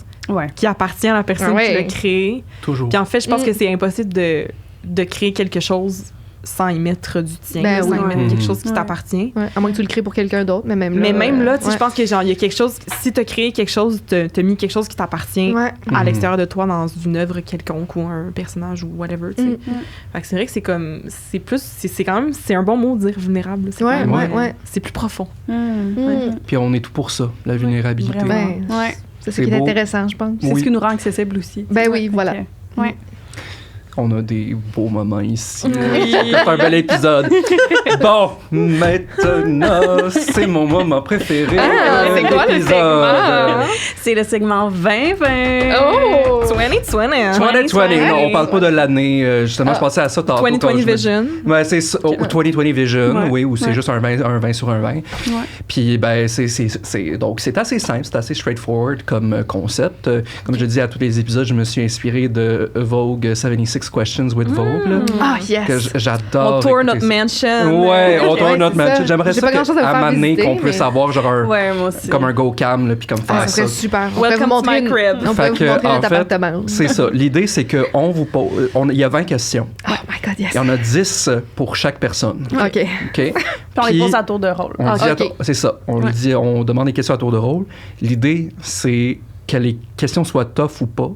qui appartient à la personne qui l'a créé.
Toujours.
Puis en fait, je pense que c'est impossible de créer quelque chose sans y mettre du tien, sans y mettre quelque chose qui t'appartient.
Ouais, à moins que tu le crées pour quelqu'un d'autre, mais même
là, tu sais, je pense que genre il y a quelque chose, si t'as créé quelque chose, t'as mis quelque chose qui t'appartient à l'extérieur de toi dans une œuvre quelconque ou un personnage ou whatever, tu sais. Fait que c'est vrai que c'est comme, c'est quand même, c'est un bon mot de dire vulnérable. C'est plus profond.
Puis on est tout pour ça, la vulnérabilité.
C'est ce qui est intéressant, je pense.
C'est ce qui nous rend accessible aussi.
Ben oui, voilà.
On a des beaux moments ici. C'est un bel épisode. Bon, maintenant, c'est mon moment préféré.
C'est quoi le segment?
C'est le segment 2020.
Oh!
2020.
2020. Non, on parle pas de l'année. Justement, je pensais à ça tantôt.
2020 Vision.
Ouais, c'est ça. 2020 Vision, oui, où c'est juste un 20 sur un 20. Puis, ben, donc, c'est assez simple, c'est assez straightforward comme concept. Comme je dis à tous les épisodes, je me suis inspiré de Vogue 76 Questions with Vogue. Là,
yes!
Que j'adore.
On tourne notre mansion.
Ouais, on tourne notre mansion. J'aimerais ça
qu'à
un moment donné qu'on puisse avoir genre
moi aussi.
comme un go-cam, là, puis comme faire
ça.
ça.
C'est super.
Welcome to my crib.
On peut vous montrer notre appartement.
C'est ça. L'idée, c'est qu'on vous pose... Il y a 20 questions.
Oh my God, yes!
Il y en a 10 pour chaque personne.
OK.
Puis on les pose à tour de rôle.
C'est ça. On demande des questions à tour de rôle. L'idée, c'est que les questions soient tough ou pas.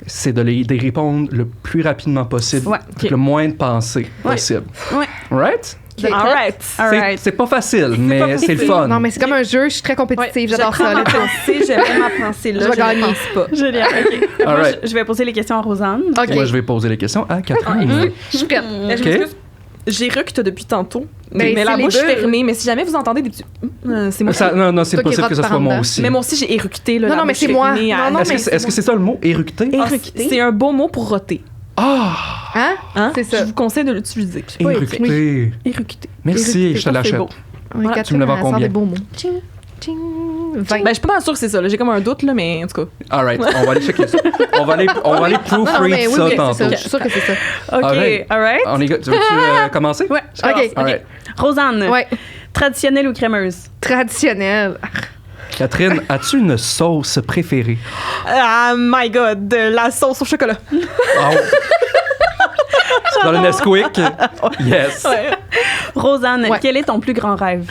C'est de les répondre le plus rapidement possible, avec le moins de pensée possible. Right? C'est pas facile, mais c'est le fun.
Non, mais c'est comme un jeu, je suis très compétitive, j'adore ça.
J'aime ma pensée là.
Je vais gagner.
Pas. Génial, OK. Moi, je vais poser les questions à Rosanne.
Moi, je vais poser les questions à Catherine.
Je suis prête.
J'éructe depuis tantôt,
mais
la bouche fermée. Mais si jamais vous entendez des petits... c'est moi.
Non, c'est possible que ce soit moi aussi.
Mais moi aussi, j'ai éructé.
Non, mais c'est moi.
Est-ce que c'est ça le mot, éructer?
C'est un beau mot pour roter.
Hein? C'est ça.
Je vous conseille de l'utiliser.
Éructer.
Éructer.
Merci, je te l'achète.
Voilà,
tu me l'as vendu combien?
Des beaux mots.
Ben, je suis pas sûre que c'est ça. Là. J'ai comme un doute, là, mais en tout cas.
All right, on va aller checker ça. On va aller proofread ça tantôt.
Je suis sûre que c'est ça.
OK, all right.
Tu veux commencer?
Ouais,
OK.
Rosanne, traditionnelle ou crémeuse?
Traditionnelle.
Catherine, as-tu une sauce préférée?
Ah, my God, de la sauce au chocolat.
Dans le Nesquik? Yes.
Rosanne, quel est ton plus grand rêve?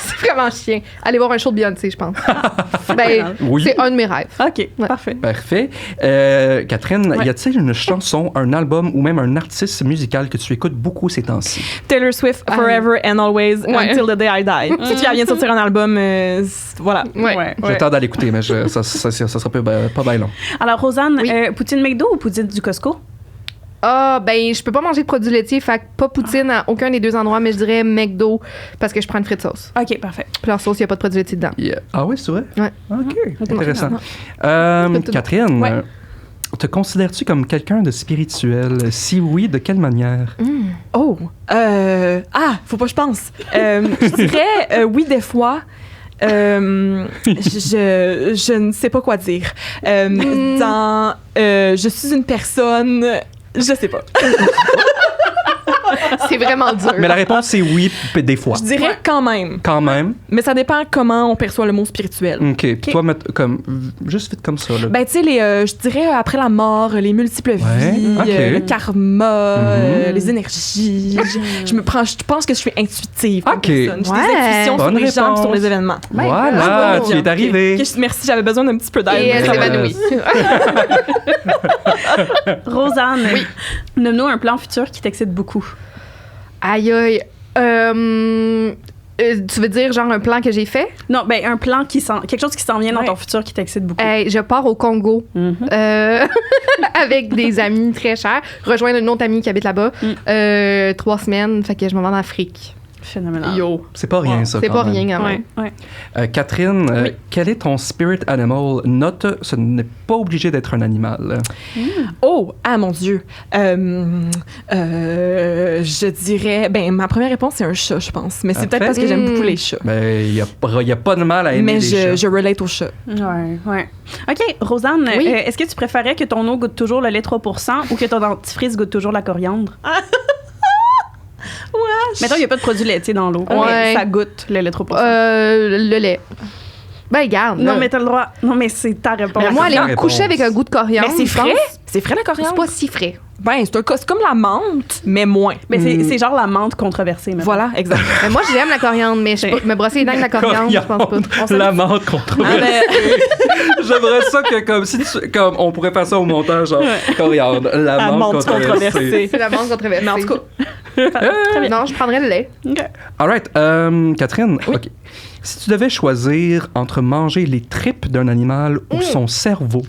C'est vraiment chien. Aller voir un show de Beyoncé, je pense. C'est un de mes rêves.
OK, parfait.
Parfait. Catherine, y a-t-il une chanson, un album ou même un artiste musical que tu écoutes beaucoup ces temps-ci?
Taylor Swift, Forever and Always, Until the Day I Die. Si tu viens de sortir un album, voilà.
J'ai hâte d'aller l'écouter, mais ça sera pas bien long.
Alors, Rosanne, poutine McDo ou poutine du Costco?
Je peux pas manger de produits laitiers, fait que pas poutine à aucun des deux endroits, mais je dirais McDo parce que je prends une frite sauce.
OK, parfait.
Puis leur sauce, il n'y a pas de produits laitiers dedans.
Yeah. Ah oui, c'est vrai?
Ouais.
OK, intéressant. Catherine, te considères-tu comme quelqu'un de spirituel? Si oui, de quelle manière?
Faut pas que je pense. Je dirais oui des fois. Je ne sais pas quoi dire. Je suis une personne... Je sais pas.
C'est vraiment dur.
Mais la réponse, c'est oui, des fois.
Je dirais quand même.
Quand même.
Mais ça dépend comment on perçoit le mot spirituel.
OK. Toi, juste vite comme ça. Là.
Ben, tu sais, je dirais après la mort, les multiples vies, le karma, les énergies. Je pense que je suis intuitive comme personne. J'ai des intuitions sur les gens et sur les événements.
Voilà, tu es arrivé.
Merci, j'avais besoin d'un petit peu d'aide.
Et elle s'évanouit.
Rosanne, nomme-nous un plan futur qui t'excite beaucoup.
Aïe, aïe. Tu veux dire genre un plan que j'ai fait?
Non, un plan quelque chose qui s'en vient dans ton futur qui t'excite beaucoup.
Je pars au Congo avec des amis très chers, rejoindre une autre amie qui habite là-bas. 3 semaines, fait que je m'en vais en Afrique.
Phénoménal.
Yo.
C'est pas rien, ça.
C'est
quand
pas
même.
rien, quand même.
Ouais.
Catherine,
Oui.
quel est ton spirit animal? Note, ce n'est pas obligé d'être un animal.
Oh, ah mon Dieu. Je dirais, ma première réponse, c'est un chat, je pense. Mais c'est peut-être parce que j'aime beaucoup les chats.
Ben, il n'y a pas de mal à aimer
Mais
les chats.
je relate au chat.
Ouais. OK, Rosanne,
Oui.
est-ce que tu préférais que ton eau goûte toujours le lait 3% ou que ton dentifrice goûte toujours la coriandre? Mettons, il n'y a pas de produit laitier dans l'eau.
Ouais.
Mais ça goûte le lait 3%.
Le lait. Ben, garde.
Non,
là.
mais t'as le droit. Non, mais c'est ta réponse.
Mais moi, aller
Ta
me
réponse.
coucher avec un goût de coriandre.
Mais c'est
je pense,
frais. C'est frais la coriandre?
C'est pas si frais.
C'est comme la menthe, mais moins.
Mais c'est genre la mentte controversée. mettons.
Voilà, exact.
Mais moi, j'aime la coriandre, mais me brosser les dents avec la coriandre, je pense pas.
La menthe controversée. J'aimerais ça que, comme on pourrait faire ça au montage, genre, coriandre, la menthe controversée.
C'est la menthe controversée.
Mais en tout cas, très bien.
Non, je prendrais le lait.
OK.
All right. Catherine, OK. Si tu devais choisir entre manger les tripes d'un animal ou son cerveau,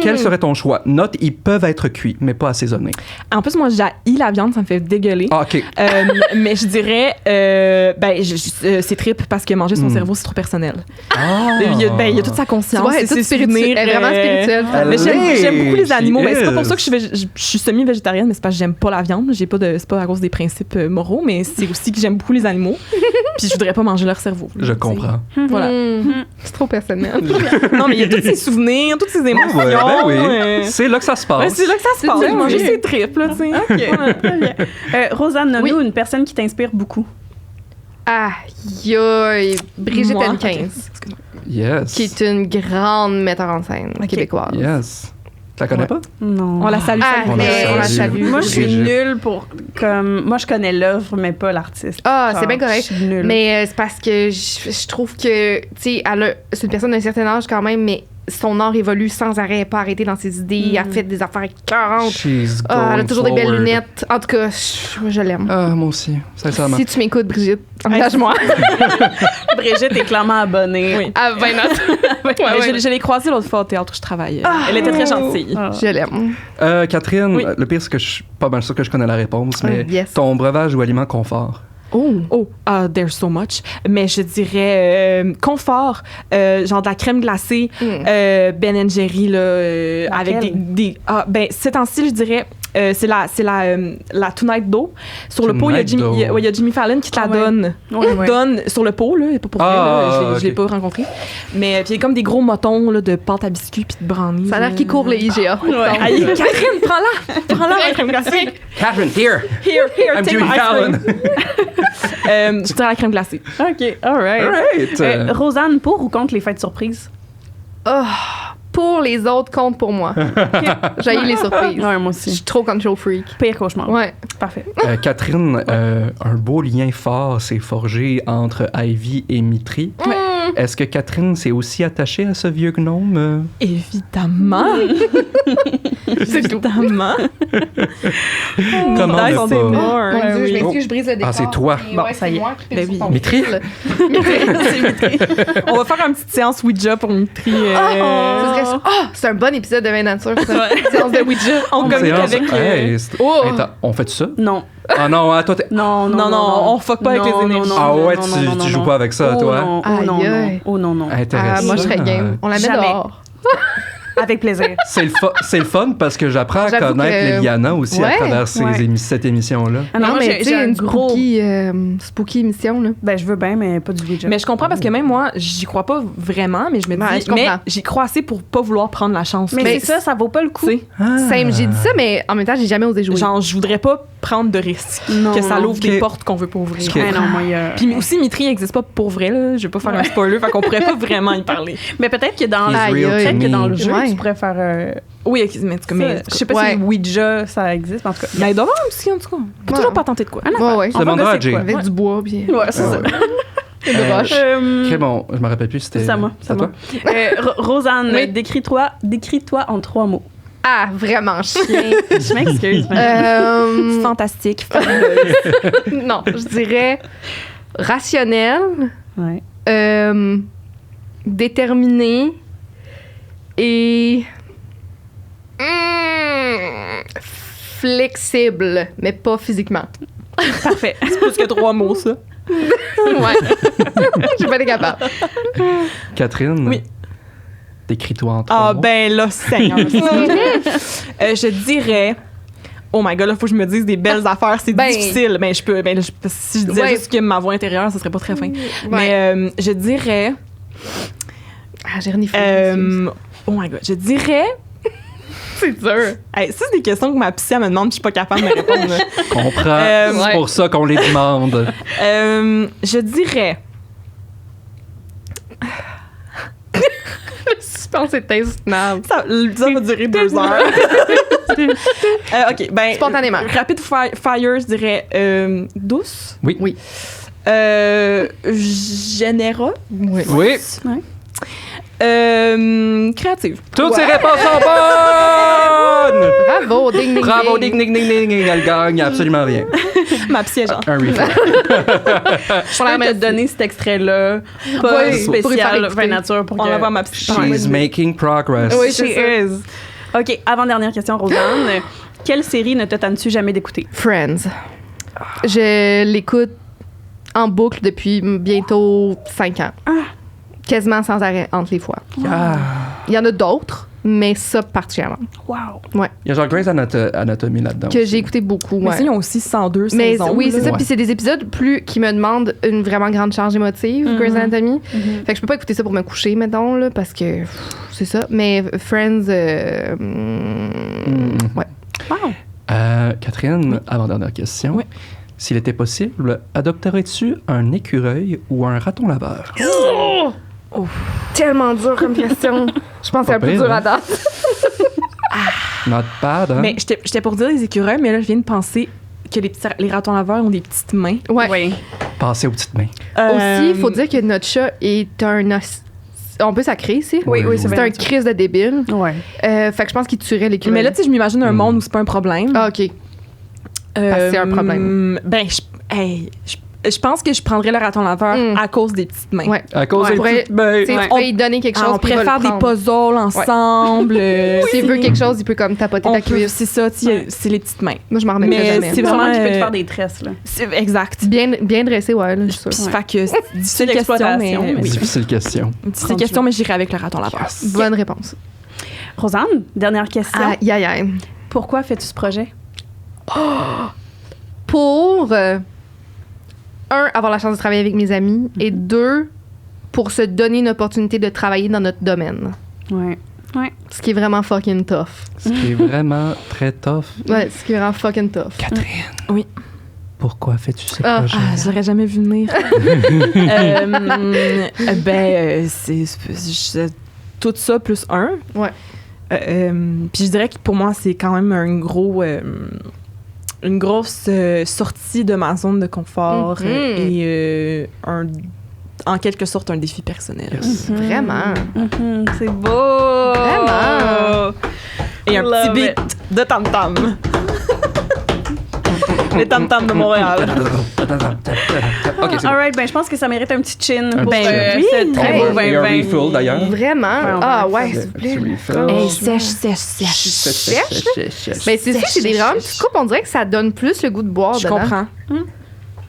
quel serait ton choix? Note, ils peuvent être cuits, mais pas assaisonnés.
En plus, moi, j'haïs la viande, ça me fait dégueuler.
Ah, OK.
Mais je dirais, c'est trip parce que manger son cerveau, c'est trop personnel.
Ah.
Il y a toute sa conscience.
Tu vois, elle est toute spirituelle. Elle est vraiment spirituelle.
Mais j'aime beaucoup les animaux.
She
C'est pas pour
is.
ça que je suis semi-végétarienne, mais c'est parce que j'aime pas la viande. C'est pas à cause des principes moraux, mais c'est aussi que j'aime beaucoup les animaux. Puis je voudrais pas manger leur cerveau.
Je comprends.
Voilà.
C'est trop personnel.
Non, mais il y a tous ces souvenirs, toutes ces émotions.
Ouais, ben oui. C'est là que ça se passe.
Ouais, c'est là que ça se passe.
ça,
Manger
oui.
ses tripes, là, tu sais.
OK. Très bien. Rosanne, nomme-nous
Oui.
une personne qui t'inspire beaucoup.
Aïe, Brigitte
Moi,
Henkins,
Yes.
qui est une grande metteur en scène québécoise.
Yes. Tu la connais pas?
Non.
On la salue.
Ah,
On la
mais on la
salue.
salue.
Moi, je suis
Brigitte.
nulle pour. Moi, je connais l'œuvre, mais pas l'artiste.
Ah,
Genre,
c'est bien correct.
Je suis nulle.
Mais c'est parce que je trouve que, tu sais, c'est une personne d'un certain âge quand même, mais son art évolue sans arrêt, elle n'a pas arrêté dans ses idées, elle a fait des affaires 40.
She's
Ah, elle a
going
toujours des belles
forward.
lunettes. En tout cas, je l'aime.
Ah, moi aussi, sincèrement.
Si tu m'écoutes, Brigitte, engage-moi
Brigitte est clairement abonnée.
Oui.
à 20 notes.
Mais
ouais.
je l'ai croisée l'autre fois au théâtre où je travaillais. Elle était très gentille.
Ah.
Je l'aime.
Catherine,
Oui.
le pire, c'est que je suis pas mal sûr que je connais la réponse, mais
Yes.
ton breuvage ou aliment confort?
Oh.
There's so much. Mais je dirais confort, genre de la crème glacée, Ben & Jerry, là, avec des ces temps-ci, je dirais, c'est la Tonight Dough. Sur le pot, il y a Jimmy Fallon qui te la
Ah ouais.
donne.
Ouais.
Donne sur le pot, là, pas pour vrai, là, je l'ai
ok.
pas rencontré. Mais puis il y a comme des gros motons là, de pâte à biscuits puis de brownies.
Ça a l'air qu'il court les IGA.
Aïe, Catherine, prends-la, la crème glacée.
Catherine, here!
Here,
I'm
take
Jimmy
my ice
Fallon!
cream. Je dirais la crème glacée.
OK, all right.
All right.
Rosanne, pour ou contre les fêtes surprises?
Oh, pour les autres, compte pour moi. J'ai les surprises.
Ouais, moi
Je
aussi.
suis trop control freak.
Pire cauchemar.
Ouais.
Parfait.
Catherine, un beau lien fort s'est forgé entre Ivy et Mitri. Est-ce que Catherine s'est aussi attachée à ce vieux gnome?
Évidemment. Évidemment.
Comment
Dice
ne
on
pas?
the more.
Mon Dieu, je
oui.
m'excuse, je brise le décor.
Ah, c'est toi.
Mais
Bon,
ouais,
ça
c'est
y est.
moi qui
Ben
pile
oui.
sur ton
Mitri?
fil.
On va faire une petite séance Ouija pour Mitri.
C'est un bon épisode de Vin Nature, ça. Séance de Ouija.
On communique
Séance-
avec...
Hey,
Oh!
attends, on fait ça?
Non.
Ah non, toi, t'es...
Non,
Non, on fuck pas avec les énergies.
Ah ouais, tu joues pas avec ça,
oh,
toi?
Non, oh
Aïe,
non, non.
aïe.
Oh non, non.
Intéressant.
Ah, moi, je serais game. On la met
Jamais.
dehors.
Avec plaisir.
C'est le fun parce que j'apprends à
J'avoue
connaître
que-
Liliana aussi à
Ouais,
travers
ouais.
cette émission-là.
Ah non, moi,
mais tu
j'ai
sais,
un
une
gros...
spooky émission, là.
Ben, je veux bien, mais pas du Ouija.
Mais je comprends parce que même moi, j'y crois pas vraiment, mais je me dis,
Ouais, je comprends.
mais j'y crois assez pour pas vouloir prendre la chance.
Mais
Mais
c'est ça vaut pas le coup.
Tu sais,
Same, j'ai dit ça, mais en même temps, j'ai jamais osé jouer.
genre, je voudrais pas prendre de risques.
Non.
Que ça l'ouvre
Ok.
des portes qu'on veut pas ouvrir.
Ok.
Ah non, moi, il y a...
Puis aussi, Mitri n'existe pas pour vrai, là. Je vais pas faire un spoiler, fait qu'on pourrait pas vraiment y parler.
Mais peut-être que dans,
He's
Aïe,
real to
peut-être que
me.
dans le jeu,
Ouais.
tu pourrais faire...
Oui, mais en tout cas, mais
je sais pas
Ouais.
si Ouija, ça existe, mais en tout cas.
Mais il doit y avoir un petit, en tout cas. On peut
Ouais.
toujours pas tenter de quoi.
Ouais, ouais.
Tu demanderas à Jay.
quoi.
Avec du bois, puis
Ouais, c'est ça.
de roche.
Ok, bon, je me rappelle plus, c'était...
C'est à moi.
C'est à toi?
Rosanne,
Oui.
décris-toi en 3 mots.
Ah, vraiment chien.
Je m'excuse. mais-
Fantastique.
Non, je dirais rationnel,
Ouais.
déterminé et flexible, mais pas physiquement.
Parfait.
C'est plus que 3 mots, ça.
Ouais. Je suis pas été capable.
Catherine?
Oui.
Décris-toi en 3
Ah,
mots.
ben là, Seigneur. Je dirais... Oh my God, là, faut que je me dise des belles affaires. C'est difficile. Mais je peux... si je disais juste que ma voix intérieure, ça serait pas très fin. Mais je dirais...
Ah, j'ai reniflé.
Oh my God. Je dirais...
C'est dur.
Hey, ça, c'est des questions que ma psy elle me demande, puis je suis pas capable de me répondre.
Comprends. C'est
ouais.
pour ça qu'on les demande.
Je dirais...
Le suspense est insoutenable.
Ça va durer 2 heures. OK, ben...
Spontanément.
Rapid fire, je dirais douce.
Oui.
Oui.
Généreuse.
Oui.
Oui.
Ouais.
Créative.
Toutes ces réponses sont bonnes!
Bravo, ding, ding,
Bravo,
ding.
ding, ding, ding, ding. Elle gagne absolument rien.
Ma psy est genre...
Un refill.
Je peux te donner cet extrait-là, pas
Oui, pour y faire
spécial
écouter.
Vin Nature pour
On
que...
va voir ma psy.
She's making progress.
Oui,
She
c'est ça.
is. OK, avant-dernière question, Rosanne. Quelle série ne te tannes-tu jamais d'écouter?
Friends. Je l'écoute en boucle depuis bientôt 5 ans. Quasiment sans arrêt entre les fois.
Ah.
Il y en a d'autres, mais ça particulièrement.
Wow.
Il y a genre Grey's Anatomy là-dedans.
Que
aussi.
j'ai écouté beaucoup.
Mais
Ouais.
ça, ils ont aussi 102
Mais
saisons.
oui, c'est
là.
ça.
Ouais.
Puis c'est des épisodes plus qui me demandent une vraiment grande charge émotive, Grey's Anatomy. Fait que je peux pas écouter ça pour me coucher, mettons, là, parce que c'est ça. Mais Friends, ouais.
Wow.
Catherine, avant-dernière question.
Oui.
S'il était possible, adopterais-tu un écureuil ou un raton laveur?
Tellement dur comme question. Je pense que c'est un
Pas
peu
pire,
dur
hein?
à date.
Not bad, hein?
Mais j'étais pour dire les écureuils, mais là, je viens de penser que les ratons laveurs ont des petites mains.
Ouais.
Oui.
Passez aux petites mains.
Aussi, il faut dire que notre chat est on peut sacrer ici.
Oui, oui, c'est
C'est
vrai.
un crise de débile.
Ouais.
Fait que je pense qu'il tuerait l'écureuil.
Mais là, tu sais, je m'imagine un monde où c'est pas un problème.
Ah, OK. parce que c'est un problème.
Ben, je pense que je prendrais le raton laveur à cause des petites mains.
Ouais.
À cause
Ouais.
des
Pourrait-
petites mains.
Tu sais, tu peux y donner quelque chose.
On
puis il va
préfère
le
des
prendre.
puzzles ensemble.
S'il veut quelque chose, il peut comme tapoter ta cuisse.
C'est ça, tu sais, c'est les petites mains.
Moi, je m'en remettrai
Mais
jamais.
c'est
Vraiment,
vraiment,
tu peux te
euh,
faire des tresses, là.
Exact.
Bien dressé, ouais, là, je suis
Puis,
sûre.
fait que c'est une difficile question, mais
L'exploitation, mais
oui.
Difficile question.
Une difficile question, mais j'irai avec le raton laveur.
Bonne réponse.
Rosanne, dernière question.
Aïe, aïe, aïe.
Pourquoi fais-tu ce projet?
Pour, avoir la chance de travailler avec mes amis, et 2, pour se donner une opportunité de travailler dans notre domaine.
Ouais. Ouais.
Ce qui est vraiment fucking tough.
Ce qui est vraiment très tough.
Ouais, ce qui est vraiment fucking tough.
Catherine.
Oui.
Pourquoi fais-tu ce
Ah,
projet?
Ah, j'aurais jamais vu venir. C'est tout ça plus 1.
Ouais.
Puis je dirais que pour moi, c'est quand même une grosse sortie de ma zone de confort et en quelque sorte un défi personnel.
Yes.
Vraiment.
C'est beau!
Vraiment.
Et un
Love
petit beat de tam-tam. Les tam-tams de Montréal.
Ok, c'est bon.
Alright, ben je pense que ça mérite un petit chin
Un
pour
petit chin.
ce très
Hey.
beau
Et un
2020.
refill d'ailleurs.
Vraiment.
Ouais, on
Ah,
va
ouais,
faire
s'il vous plaît.
Petit refill.
Hey, sèche.
Mais c'est ça, c'est des vraiment petites coupes. On dirait que ça donne plus le goût de boire
Je
dedans.
comprends.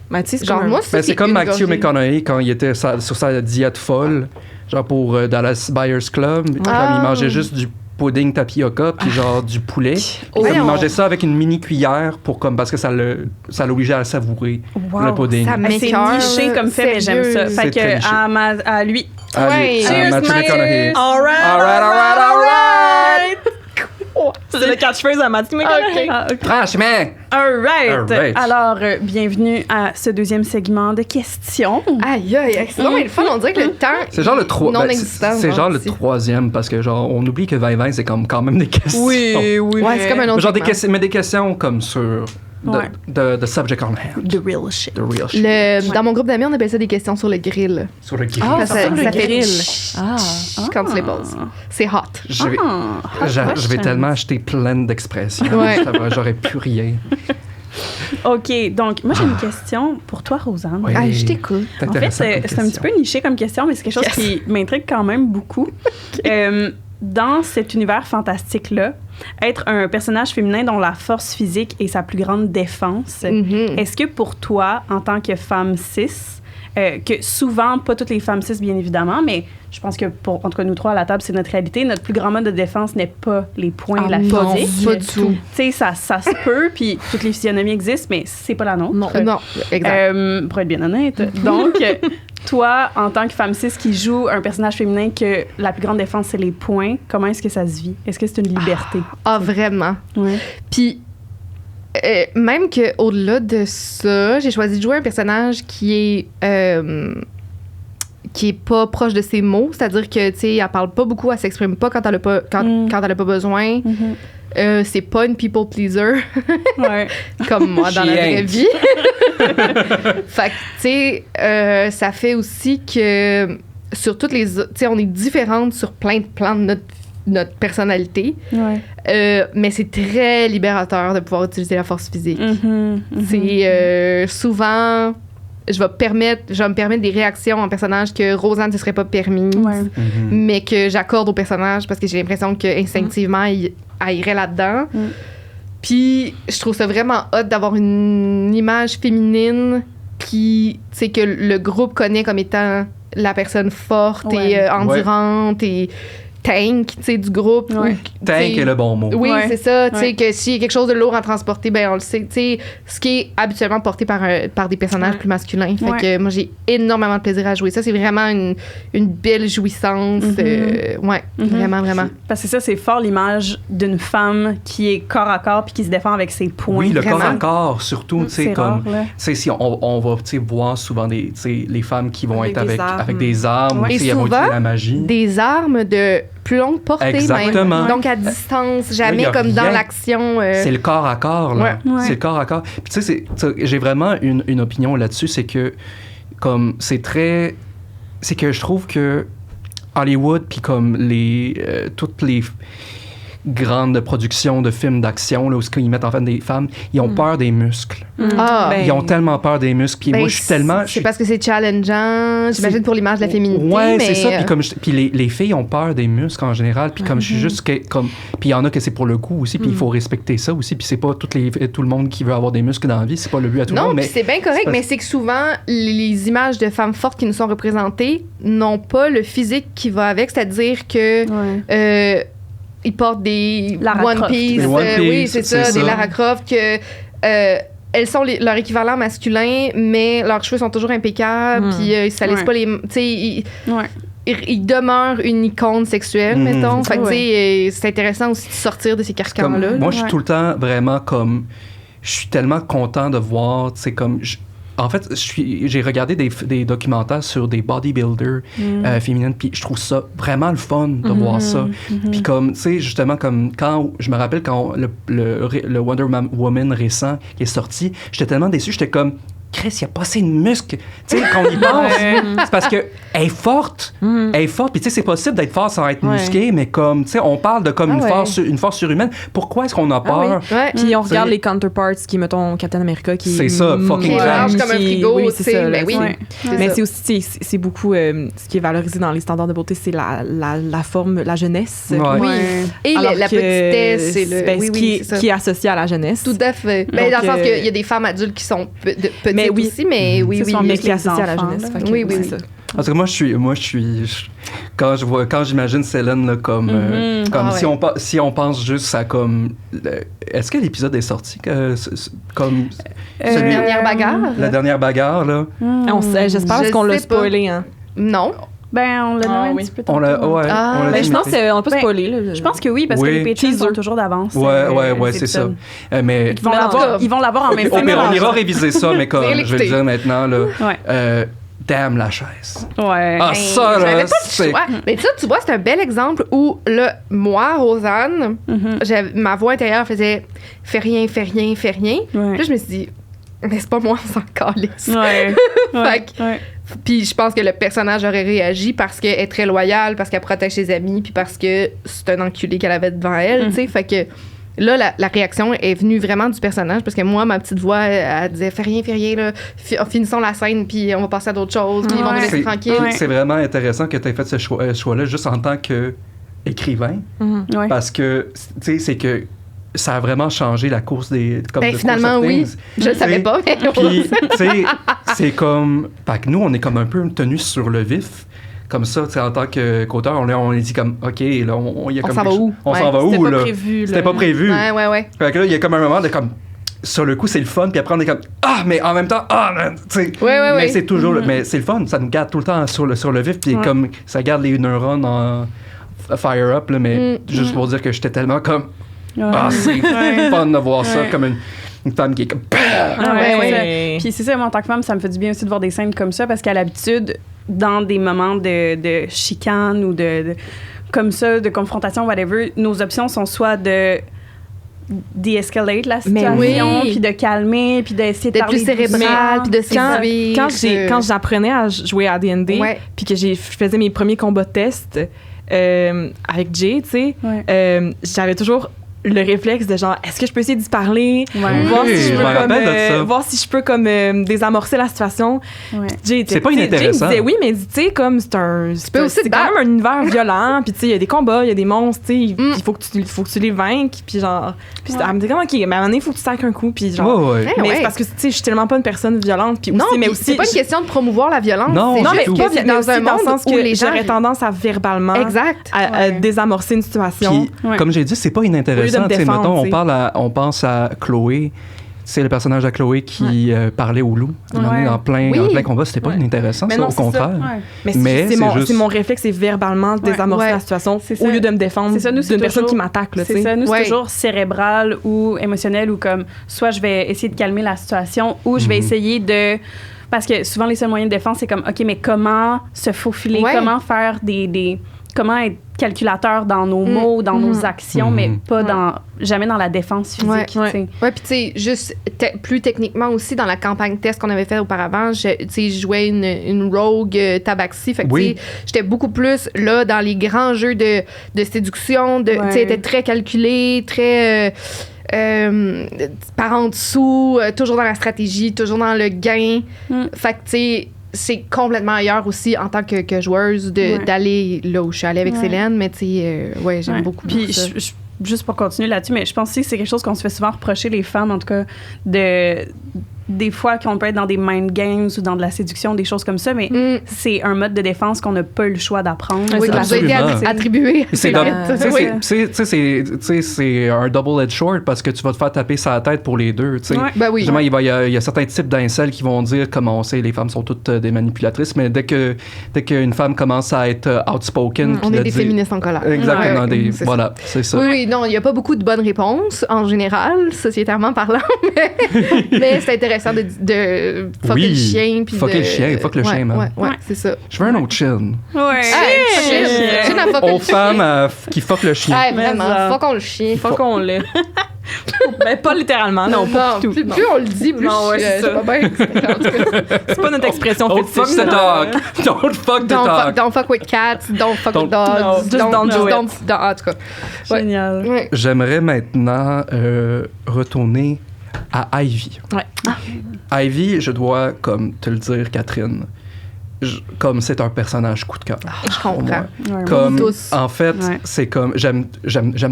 Ben, tu sais, c'est
Genre,
comme
moi,
Ben, c'est comme
une
Matthew
gorgée.
McConaughey quand il était sur sa diète folle, genre pour Dallas Buyers Club. Comme il mangeait juste du pudding tapioca puis genre du poulet. Puis comme il
Voyons.
mangeait ça avec une mini cuillère parce que ça l'obligeait à savourer le pudding.
Ça
C'est
m'écoeure,
niché
là.
comme fait, mais j'aime ça.
Sérieux.
Fait
C'est très
que
niché.
à lui.
Ouais.
À Matthew McConaughey.
All right. C'est le catchphrase à Matthew McConaughey.
Ah, ok.
Franchement!
Alright. Alors, bienvenue à ce deuxième segment de questions.
Aïe, aïe, c'est vraiment le fun. On dirait que le temps.
C'est genre le
non existant.
c'est genre le troisième parce que genre on oublie que 2020 c'est comme quand même des questions.
Oui.
Ouais, c'est comme un autre.
Genre des
segment.
questions, mais des questions comme sur
Ouais.
the subject on hand.
The real shit.
The real shit.
Dans mon groupe d'amis, on appelle ça des questions sur le grill.
Sur le grill.
Parce que
sur le
ça fait
grill.
chut
Ah.
quand tu les poses. C'est hot.
Je vais, je vais tellement acheter plein d'expressions.
Ouais.
J'aurais plus rien.
OK, donc moi j'ai une question pour toi, Rosanne.
Oui.
Ah, je t'écoute.
C'est
En fait,
intéressant
c'est
comme
un petit peu niché comme question, mais c'est quelque chose qui m'intrigue quand même beaucoup. Dans cet univers fantastique-là, être un personnage féminin dont la force physique est sa plus grande défense. Est-ce que pour toi, en tant que femme cis, que souvent, pas toutes les femmes cis, bien évidemment, mais je pense que pour, en tout cas, nous trois à la table, c'est notre réalité. Notre plus grand mode de défense n'est pas les poings, la physique.
Pas du tout.
Tu sais, ça se peut, puis toutes les physionomies existent, mais c'est pas la nôtre.
Non, exact.
Pour être bien honnête. Donc, toi, en tant que femme cis qui joue un personnage féminin que la plus grande défense, c'est les poings, comment est-ce que ça se vit? Est-ce que c'est une liberté?
Ah, vraiment.
Ouais.
Puis, même qu'au-delà de ça, j'ai choisi de jouer un personnage qui est pas proche de ses mots, c'est-à-dire que, tu sais, elle parle pas beaucoup, elle s'exprime pas quand elle a pas, quand elle a pas besoin. C'est pas une people pleaser, comme moi dans la vraie vie. Fait que, tu sais, ça fait aussi que sur toutes les... Tu sais, on est différentes sur plein de plans de notre personnalité. Mais c'est très libérateur de pouvoir utiliser la force physique. C'est souvent... Je vais me permettre des réactions en personnage que Rosanne ne se serait pas permis, mais que j'accorde au personnage parce que j'ai l'impression qu'instinctivement, elle irait là-dedans. Puis, je trouve ça vraiment hot d'avoir une image féminine qui, tu sais, que le groupe connaît comme étant la personne forte et endurante et tank, tu sais, du groupe.
Tank est le bon mot.
Oui, c'est ça. Tu sais, que s'il y a quelque chose de lourd à transporter, ben on le sait. Tu sais, ce qui est habituellement porté par des personnages plus masculins. Fait que moi, j'ai énormément de plaisir à jouer ça. C'est vraiment une belle jouissance. Vraiment, vraiment.
Parce que ça, c'est fort l'image d'une femme qui est corps à corps puis qui se défend avec ses poings.
Oui, le
vraiment.
corps à corps, surtout. Tu sais, comme...
rare,
tu sais, si on va voir souvent les femmes qui vont être avec des armes.
Et
elles vont utiliser la magie.
Des armes de plus longue portée.
Exactement.
Même. Donc à distance, jamais comme dans l'action.
C'est le corps à corps, là. C'est le corps à corps. Puis tu sais, j'ai vraiment une opinion là-dessus, c'est que comme c'est que je trouve que Hollywood puis comme toutes les grandes productions de films d'action là où ils mettent en fait des femmes, ils ont peur des muscles. Ils ont tellement peur des muscles. Puis moi, je suis tellement...
C'est parce que c'est challengeant, j'imagine, pour l'image de la féminité.
Ouais,
mais...
c'est ça. Puis les filles ont peur des muscles en général. Puis comme je suis juste... Puis il y en a que c'est pour le coup aussi. Puis il faut respecter ça aussi. Puis c'est pas tout le monde qui veut avoir des muscles dans la vie. C'est pas le but à tout le monde.
Non, puis c'est bien correct. Mais c'est que souvent, les images de femmes fortes qui nous sont représentées n'ont pas le physique qui va avec. C'est-à-dire que... ils portent des One Piece. Oui, c'est ça, des Lara Croft que... elles sont leur équivalent masculin, mais leurs cheveux sont toujours impeccables, puis ils se salissent pas les... Tu sais, ils demeurent une icône sexuelle, mettons. Fait que, tu sais, c'est intéressant aussi de sortir de ces carcans-là.
Moi, je suis tout le temps vraiment comme... Je suis tellement content de voir, tu sais, comme... En fait, j'ai regardé des documentaires sur des bodybuilders féminines, puis je trouve ça vraiment le fun de voir ça. Puis comme, tu sais, justement, comme quand... Je me rappelle quand le Wonder Woman récent qui est sorti, j'étais tellement déçu, j'étais comme... Chris, il n'y a pas assez de muscles. Tu sais, quand on y pense, c'est parce qu'elle est forte. Elle est forte. Puis, tu sais, c'est possible d'être fort sans être musclé, mais comme, tu sais, on parle de comme une force surhumaine. Pourquoi est-ce qu'on a peur?
Puis, on regarde les counterparts qui, mettons, Captain America, qui
c'est ça, fucking
large comme un frigo.
Oui, c'est ça.
Ben oui.
Mais c'est aussi, c'est beaucoup, ce qui est valorisé dans les standards de beauté, c'est la forme, la jeunesse.
Oui. Et la petitesse.
Qui est associée à la jeunesse.
Tout à fait. Mais dans le sens qu'il y a des femmes adultes qui sont petites aussi, mais oui.
Mais qui est associée à la jeunesse.
Oui.
Parce que moi, je suis quand j'imagine Célène là, comme si on pense juste à comme est-ce que l'épisode est sorti comme
la dernière bagarre?
La dernière bagarre là.
J'espère qu'on l'a spoilé hein.
Non.
Ben, on l'a nommé un petit peu tantôt.
Je pense qu'on peut spoiler.
Je pense que oui, parce que les Patreons sont toujours d'avance.
Ouais, c'est ça. Mais
ils vont l'avoir en même temps.
On ira réviser ça, mais comme je vais le dire maintenant, là, damn la chaise.
Ouais.
Ah, ça, là,
c'est... Mais ça, tu vois, c'est un bel exemple où, là, moi, Rosanne, ma voix intérieure faisait « fais rien. » Puis là, je me suis dit « mais c'est pas moi, on s'en calisse. » Puis je pense que le personnage aurait réagi parce qu'elle est très loyale, parce qu'elle protège ses amis, puis parce que c'est un enculé qu'elle avait devant elle, tu sais. Fait que là, la réaction est venue vraiment du personnage, parce que moi, ma petite voix, elle disait « fais rien, là, finissons la scène, puis on va passer à d'autres choses, puis ils vont nous laisser tranquilles. »
C'est vraiment intéressant que tu aies fait ce choix-là, juste en tant que écrivain,
Ouais.
parce que, tu sais, c'est que ça a vraiment changé la course des... Comme
Ben,
de
finalement,
Course of
oui.
Things.
Je le savais pas, mais
Puis, tu sais, c'est comme... Fait que nous, on est comme un peu tenus sur le vif. Comme ça, tu sais, en tant qu'auteur, on est dit comme, OK, là, il y a
On
comme
s'en va
quelque chose-
où?
On
Ouais.
s'en va
C'était
où,
pas
là?
prévu.
C'était pas prévu.
Ouais.
Fait que là, il y a comme un moment de comme... Sur le coup, c'est le fun, puis après, on est comme, mais en même temps, man, tu sais.
Ouais.
Mais c'est toujours... Mais c'est le fun, ça nous garde tout le temps sur le vif, puis comme, ça garde les neurones en fire up, là, mais juste pour dire que j'étais tellement comme... c'est fun de voir ça comme une femme qui est comme...
Ouais. Puis c'est ça, moi, en tant que femme, ça me fait du bien aussi de voir des scènes comme ça parce qu'à l'habitude, dans des moments de chicane ou de comme ça, de confrontation, whatever, nos options sont soit de de-escalate la situation,
oui.
puis de calmer, puis d'essayer de
D'être
parler
plus cérébral, puis de s'évaluer.
Quand j'apprenais à jouer à D&D, puis que je faisais mes premiers combats de test avec Jay, tu sais, j'avais toujours le réflexe de genre, est-ce que je peux essayer d'y parler? Voir si je peux comme désamorcer la situation. Jay,
c'est pas inintéressant.
Jay disait oui, mais tu sais, comme c'est quand même un univers violent, puis tu sais, il y a des combats, il y a des monstres, tu sais, il faut que tu les vainques, puis genre, puis elle me dit comme, OK, mais à un moment donné, il faut que tu saques un coup, puis genre, mais c'est parce que tu sais, je suis tellement pas une personne violente, puis aussi, mais aussi,
c'est pas une question de promouvoir la violence,
non,
mais
pas
dans un monde
dans le sens
où
que
les gens
j'aurais tendance à verbalement à désamorcer une situation.
Puis, comme j'ai dit, c'est pas inintéressant. Mettons, on pense à Chloé. C'est le personnage de Chloé qui parlait au loup. En plein combat, c'était pas inintéressant,
mais
ça,
non,
au contraire.
Mais c'est mon réflexe, c'est verbalement désamorcer la situation au lieu de me défendre d'une personne qui m'attaque.
C'est ça, nous, c'est toujours cérébral ou émotionnel ou comme soit je vais essayer de calmer la situation ou je vais essayer de... Parce que souvent, les seuls moyens de défense, c'est comme, OK, mais comment se faufiler, comment faire comment être calculateur dans nos mots, dans nos actions, mais pas jamais dans la défense physique.
Puis tu sais, juste plus techniquement aussi, dans la campagne test qu'on avait fait auparavant, je jouais une rogue tabaxi, fait que tu sais, j'étais beaucoup plus là dans les grands jeux de séduction, tu sais, était très calculé, très... par en dessous, toujours dans la stratégie, toujours dans le gain. Fait que, tu sais, c'est complètement ailleurs aussi en tant que joueuse d'aller là où je suis allée avec Célène, mais tu sais, j'aime beaucoup.
Puis, juste pour continuer là-dessus, mais je pense aussi que c'est quelque chose qu'on se fait souvent reprocher, les femmes, en tout cas, des fois qu'on peut être dans des mind games ou dans de la séduction, des choses comme ça, mais c'est un mode de défense qu'on n'a pas eu le choix d'apprendre.
Oui, ça a été attribué.
C'est un double-edged sword parce que tu vas te faire taper sur la tête pour les deux. Justement, il y a certains types d'incels qui vont dire, comme on sait, les femmes sont toutes des manipulatrices, mais dès qu'une femme commence à être outspoken...
on est des féministes en colère.
Exactement. Voilà, c'est ça.
Oui, non, il n'y a pas beaucoup de bonnes réponses, en général, sociétairement parlant, mais c'est intéressant de fucker le chien.
Fucker le chien, fuck le chien, man.
Ouais, c'est ça.
Je veux un autre chin.
Chin à fuck
aux femmes qui fuck le chien.
Vraiment, fuckons le chien.
Fuckons-le. Ben, pas littéralement, non, pas du tout.
Plus on le dit, plus c'est pas bien.
C'est pas notre expression
Don't fuck the dog. Don't fuck the dog.
Don't fuck with cats. Don't fuck with dogs.
Just don't do it.
En tout cas.
Génial.
J'aimerais maintenant retourner à Ivy. Ivy, je dois comme te le dire, Catherine, comme c'est un personnage coup de cœur.
Je comprends.
Comme, en fait, c'est comme, j'aime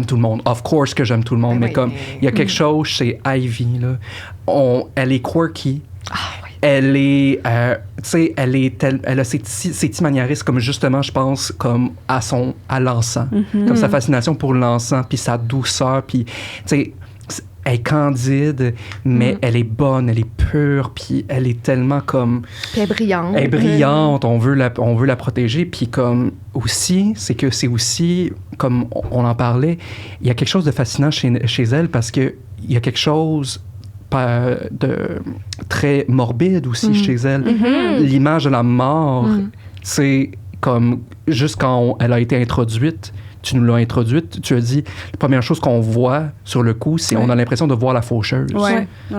tout le monde. Of course que j'aime tout le monde, mais comme, il y a quelque chose chez Ivy, là. Elle est quirky. Elle est, tu sais, elle a ses petits maniérismes, comme justement, je pense, comme à l'encens. Comme sa fascination pour l'encens, puis sa douceur, puis, tu sais, elle est candide, mais elle est bonne, elle est pure, puis elle est tellement comme...
Elle est brillante.
Elle est brillante, on veut la protéger, puis comme aussi, c'est aussi, comme on en parlait, il y a quelque chose de fascinant chez elle, parce qu'il y a quelque chose de très morbide aussi chez elle. L'image de la mort, c'est comme, juste quand elle a été introduite, tu nous l'as introduite, tu as dit, la première chose qu'on voit sur le coup, c'est on a l'impression de voir la faucheuse.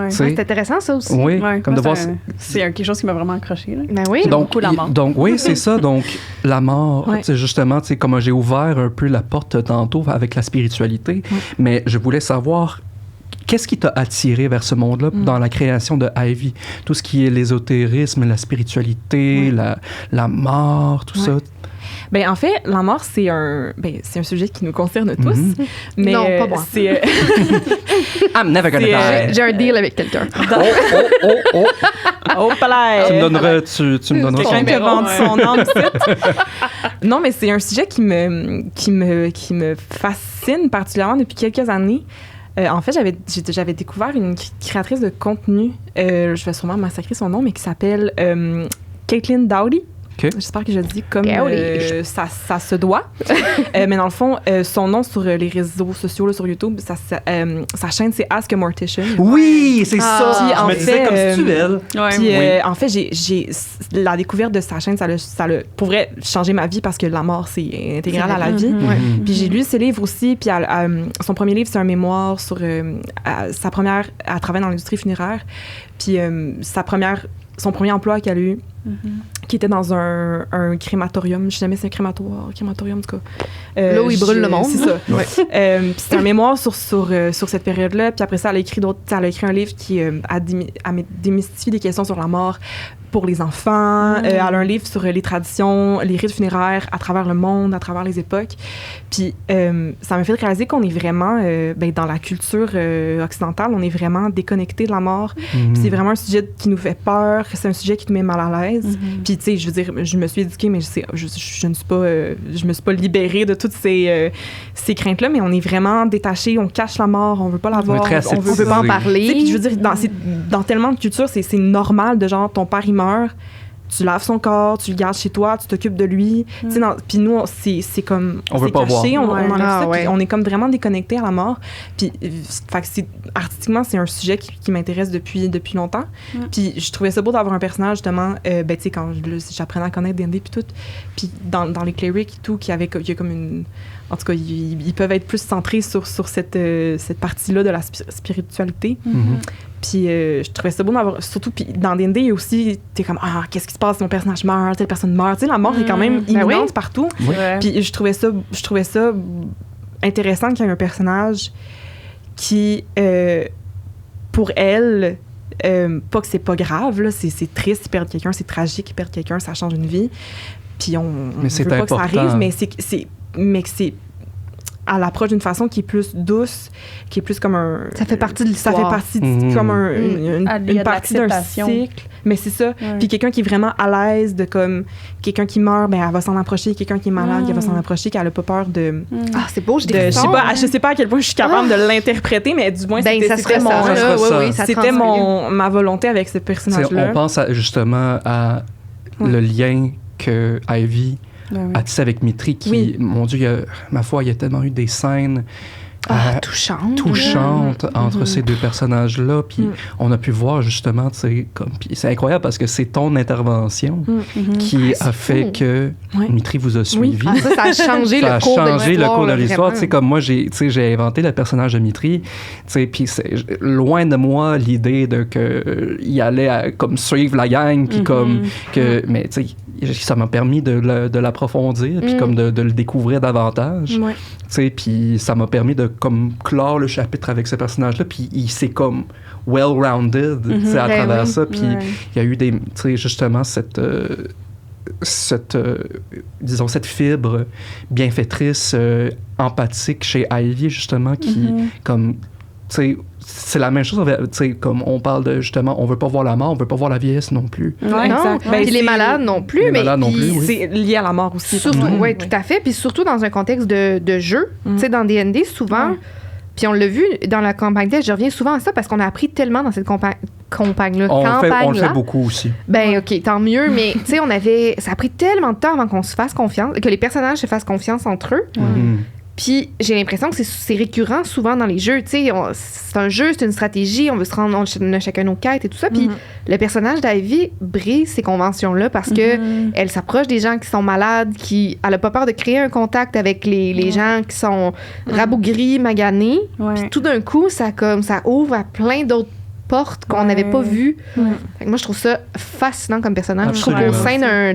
C'est intéressant, ça aussi.
Oui, comme de voir...
C'est quelque chose qui m'a vraiment accroché. Là.
Ben oui.
Donc, beaucoup la mort.
Donc, oui, c'est ça. Donc, la mort, c'est justement, tu sais, comme j'ai ouvert un peu la porte tantôt avec la spiritualité, mais je voulais savoir... Qu'est-ce qui t'a attiré vers ce monde-là dans la création de Ivy? Tout ce qui est l'ésotérisme, la spiritualité, la mort, tout ça.
Ben, en fait, la mort, c'est un sujet qui nous concerne tous. Mais
non, pas moi.
C'est...
I'm never gonna die.
J'ai un deal avec quelqu'un.
Oh, palais!
Tu me donneras
quelqu'un
son
qui a
numéro.
vendu son âme. Non, mais c'est un sujet qui me fascine particulièrement depuis quelques années. En fait, j'avais découvert une créatrice de contenu, je vais sûrement massacrer son nom, mais qui s'appelle Caitlin Dowdy.
Okay.
J'espère que je le dis comme ça se doit. Mais dans le fond, son nom sur les réseaux sociaux, là, sur YouTube, sa chaîne, c'est Ask a Mortician.
Oui, c'est ça.
Puis,
Je
en
me disais comme si tu elle.
Ouais.
Puis,
Oui.
en fait, j'ai la découverte de sa chaîne, ça a pourrait changer ma vie parce que la mort, c'est intégral à la vie.
Ouais.
Puis j'ai lu ses livres aussi. Puis son premier livre, c'est un mémoire sur sa première... Elle travaille dans l'industrie funéraire. Puis son premier emploi qu'elle a eu, qui était dans un crématorium. Je sais jamais si c'est un crématorium, en tout cas.
Là où ils brûlent le monde.
C'est ça.
Ouais.
Puis c'est un mémoire sur cette période-là. Puis après ça, elle a écrit un livre qui démystifie des questions sur la mort pour les enfants. Elle a un livre sur les traditions, les rites funéraires à travers le monde, à travers les époques. Puis ça m'a fait réaliser qu'on est vraiment, dans la culture occidentale, on est vraiment déconnecté de la mort. Puis c'est vraiment un sujet qui nous fait peur, c'est un sujet qui nous met mal à l'aise. Puis tu sais, je veux dire, je me suis éduquée, mais je me suis pas libérée de toutes ces craintes-là, mais on est vraiment détaché, on cache la mort, on veut pas la voir,
on veut pas en parler.
Puis je veux dire, dans tellement de cultures, c'est normal de genre, ton père, il meurt, tu laves son corps, tu le gardes chez toi, tu t'occupes de lui. Puis nous, c'est comme...
On veut pas
caché,
voir.
on enlève ça,
ouais.
puis on est comme vraiment déconnecté à la mort. Puis fait que artistiquement, c'est un sujet qui m'intéresse depuis longtemps. Puis je trouvais ça beau d'avoir un personnage, justement, tu sais, quand j'apprenais à connaître D&D puis tout, puis dans les clerics et tout, qu'il y a comme une... En tout cas, ils peuvent être plus centrés sur cette partie-là de la spiritualité. Puis je trouvais ça beau d'avoir... Surtout, puis dans D&D, il y a aussi... T'es comme, qu'est-ce qui se passe si mon personnage meurt, telle personne meurt. Tu sais, la mort est quand même imminente partout.
Oui.
Puis je trouvais ça intéressant qu'il y ait un personnage qui, pour elle... pas que c'est pas grave, là, c'est triste, perdre quelqu'un, c'est tragique, perdre quelqu'un, ça change une vie. Puis on
c'est
veut pas
important.
que ça arrive, mais que c'est à l'approche d'une façon qui est plus douce, qui est plus comme un...
Ça fait partie de l'histoire.
Ça fait partie comme une partie d'un cycle. Mais c'est ça.
Ouais.
Puis quelqu'un qui est vraiment à l'aise de comme... Quelqu'un qui meurt, elle va s'en approcher. Quelqu'un qui est malade, elle va s'en approcher, qu'elle a pas peur de...
C'est beau, je
je sais pas à quel point je suis capable de l'interpréter, mais du moins,
ça serait
mon...
ça.
serait ça.
Oui, ça
C'était
transfère.
ma volonté avec ce personnage-là.
On pense justement à le lien que Ivy a tissé avec Mitri, qui, mon Dieu, ma foi, il y a tellement eu des scènes touchantes entre ces deux personnages-là. Puis on a pu voir justement, tu sais, puis c'est incroyable parce que c'est ton intervention qui a fait que Mitri vous a suivi.
Ça a changé le cours de l'histoire.
Tu sais, comme moi, j'ai inventé le personnage de Mitri. Tu sais, puis loin de moi l'idée de que il allait comme suivre la gang, puis comme que, mais tu sais, ça m'a permis de l'approfondir, puis comme de le découvrir davantage.
Ouais.
Tu sais, puis ça m'a permis de comme clore le chapitre avec ce personnage-là, puis il s'est comme well-rounded, tu sais, à travers ça, puis il y a eu des, tu sais, justement cette fibre bienfaitrice, empathique chez Ivy, justement, qui, comme, tu sais, c'est la même chose, tu sais, comme on parle de, justement, on veut pas voir la mort, on veut pas voir la vieillesse non plus.
Ouais, exact.
Puis les malades non plus.
C'est lié à la mort aussi.
Surtout, oui, tout à fait. Puis surtout dans un contexte de jeu. Tu sais, dans D&D, souvent, puis on l'a vu dans la campagne, je reviens souvent à ça parce qu'on a appris tellement dans cette campagne-là.
On le fait beaucoup aussi.
Ben, OK, tant mieux, mais tu sais, ça a pris tellement de temps avant qu'on se fasse confiance, que les personnages se fassent confiance entre eux. Puis j'ai l'impression que c'est récurrent souvent dans les jeux. Tu sais, c'est un jeu, c'est une stratégie, on veut se rendre, on a chacun nos quêtes et tout ça. Puis le personnage d'Ivy brise ces conventions-là parce que elle s'approche des gens qui sont malades, elle a pas peur de créer un contact avec les gens qui sont rabougris, maganés. Puis tout d'un coup, ça ouvre à plein d'autres porte qu'on n'avait pas vue. Fait que moi, je trouve ça fascinant comme personnage. Je trouve qu'au sein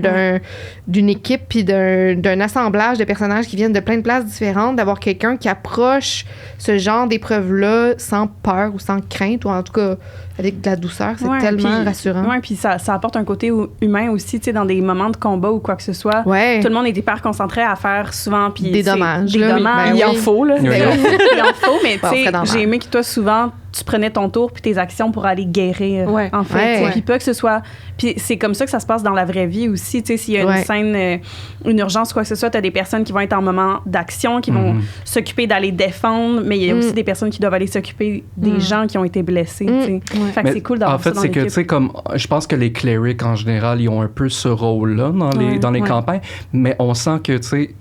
d'une équipe puis d'un assemblage de personnages qui viennent de plein de places différentes, d'avoir quelqu'un qui approche ce genre d'épreuve-là sans peur ou sans crainte, ou en tout cas avec de la douceur, c'est tellement rassurant.
Oui, puis ça apporte un côté humain aussi, tu sais, dans des moments de combat ou quoi que ce soit.
Ouais.
Tout le monde est hyper concentré à faire souvent, puis
des dommages.
Des dommages.
Ben
il en faut, là.
Il en faut, mais tu sais,
normal.
j'ai aimé que toi, souvent, tu prenais ton tour puis tes actions pour aller guérir, en fait. Puis pas que ce soit... Puis c'est comme ça que ça se passe dans la vraie vie aussi, tu sais, s'il y a une scène, une urgence ou quoi que ce soit, t'as des personnes qui vont être en moment d'action, qui vont s'occuper d'aller défendre, mais il y a aussi des personnes qui doivent aller s'occuper des gens qui ont été blessés, tu sais. Fait que c'est cool d'avoir ça dans l'équipe.
En fait, c'est que, tu sais, comme... Je pense que les clerics, en général, ils ont un peu ce rôle-là dans les campagnes, mais on sent que, tu sais,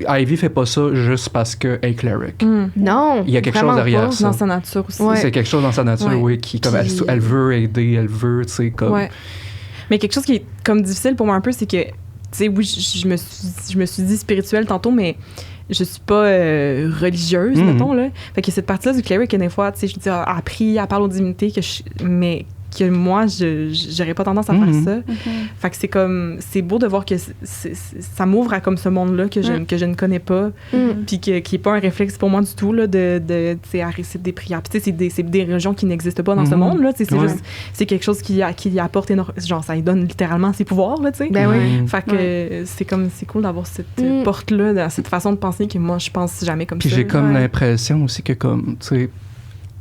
Ivy fait pas ça juste parce qu'elle est cleric.
Non.
Il y a quelque chose derrière ça.
Dans sa nature aussi.
C'est quelque chose dans sa nature, qui comme elle veut aider, elle veut, tu sais, comme...
Mais quelque chose qui est comme difficile pour moi un peu, c'est que, tu sais, oui, je me suis dit spirituelle tantôt, mais je suis pas religieuse, mettons, là. Fait que cette partie-là du cleric, que des fois, tu sais, je dis, elle prie, elle parle aux divinités, mais que moi, j'aurais pas tendance à faire ça. Fait que c'est comme... C'est beau de voir que ça m'ouvre à comme ce monde-là que je ne connais pas, puis qui est pas un réflexe pour moi du tout, là, de tu sais, à réciter des prières. Puis tu sais, c'est des religions qui n'existent pas dans ce monde-là, tu sais, c'est juste... C'est quelque chose qui y apporte énormément... Genre, ça lui donne littéralement ses pouvoirs, là, tu sais.
Ben oui.
Fait que c'est cool d'avoir cette porte-là, cette façon de penser que moi, je pense jamais comme
puis
ça.
Puis j'ai comme l'impression aussi que, comme, tu sais,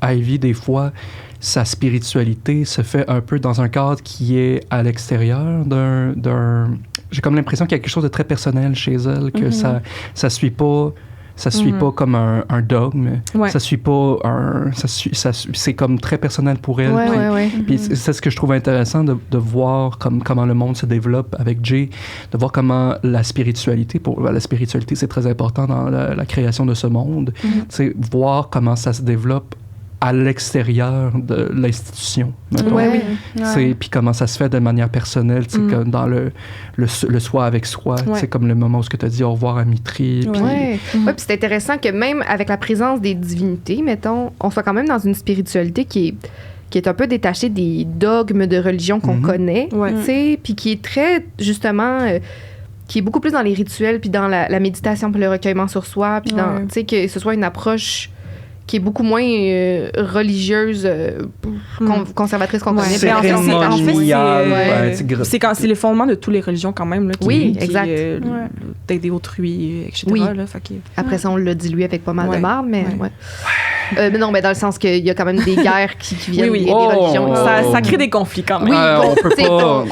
Ivy, des fois... sa spiritualité se fait un peu dans un cadre qui est à l'extérieur d'un... J'ai comme l'impression qu'il y a quelque chose de très personnel chez elle, que ça suit pas... Ça suit pas comme un dogme. Ça suit pas un... c'est comme très personnel pour elle. Puis c'est ce que je trouve intéressant de voir comment le monde se développe avec Jay, de voir comment la spiritualité, c'est très important dans la création de ce monde. C'est voir comment ça se développe à l'extérieur de l'institution. Puis comment ça se fait de manière personnelle, comme dans le soi avec soi, comme le moment où tu as dit au revoir à Mitri.
Puis c'est intéressant que même avec la présence des divinités, mettons, on soit quand même dans une spiritualité qui est un peu détachée des dogmes de religion qu'on connaît, puis qui est très, justement... qui est beaucoup plus dans les rituels, puis dans la méditation, puis le recueillement sur soi, puis dans, tu sais, que ce soit une approche qui est beaucoup moins religieuse, conservatrice qu'on connaît.
C'est le fondement de toutes les religions quand même. Là,
exact.
D'aider autrui, etc. Là, fait que...
Après ça, on l'a dilué avec pas mal de marde, mais mais non, mais dans le sens qu'il y a quand même des guerres qui viennent des religions.
Ça crée des conflits quand même.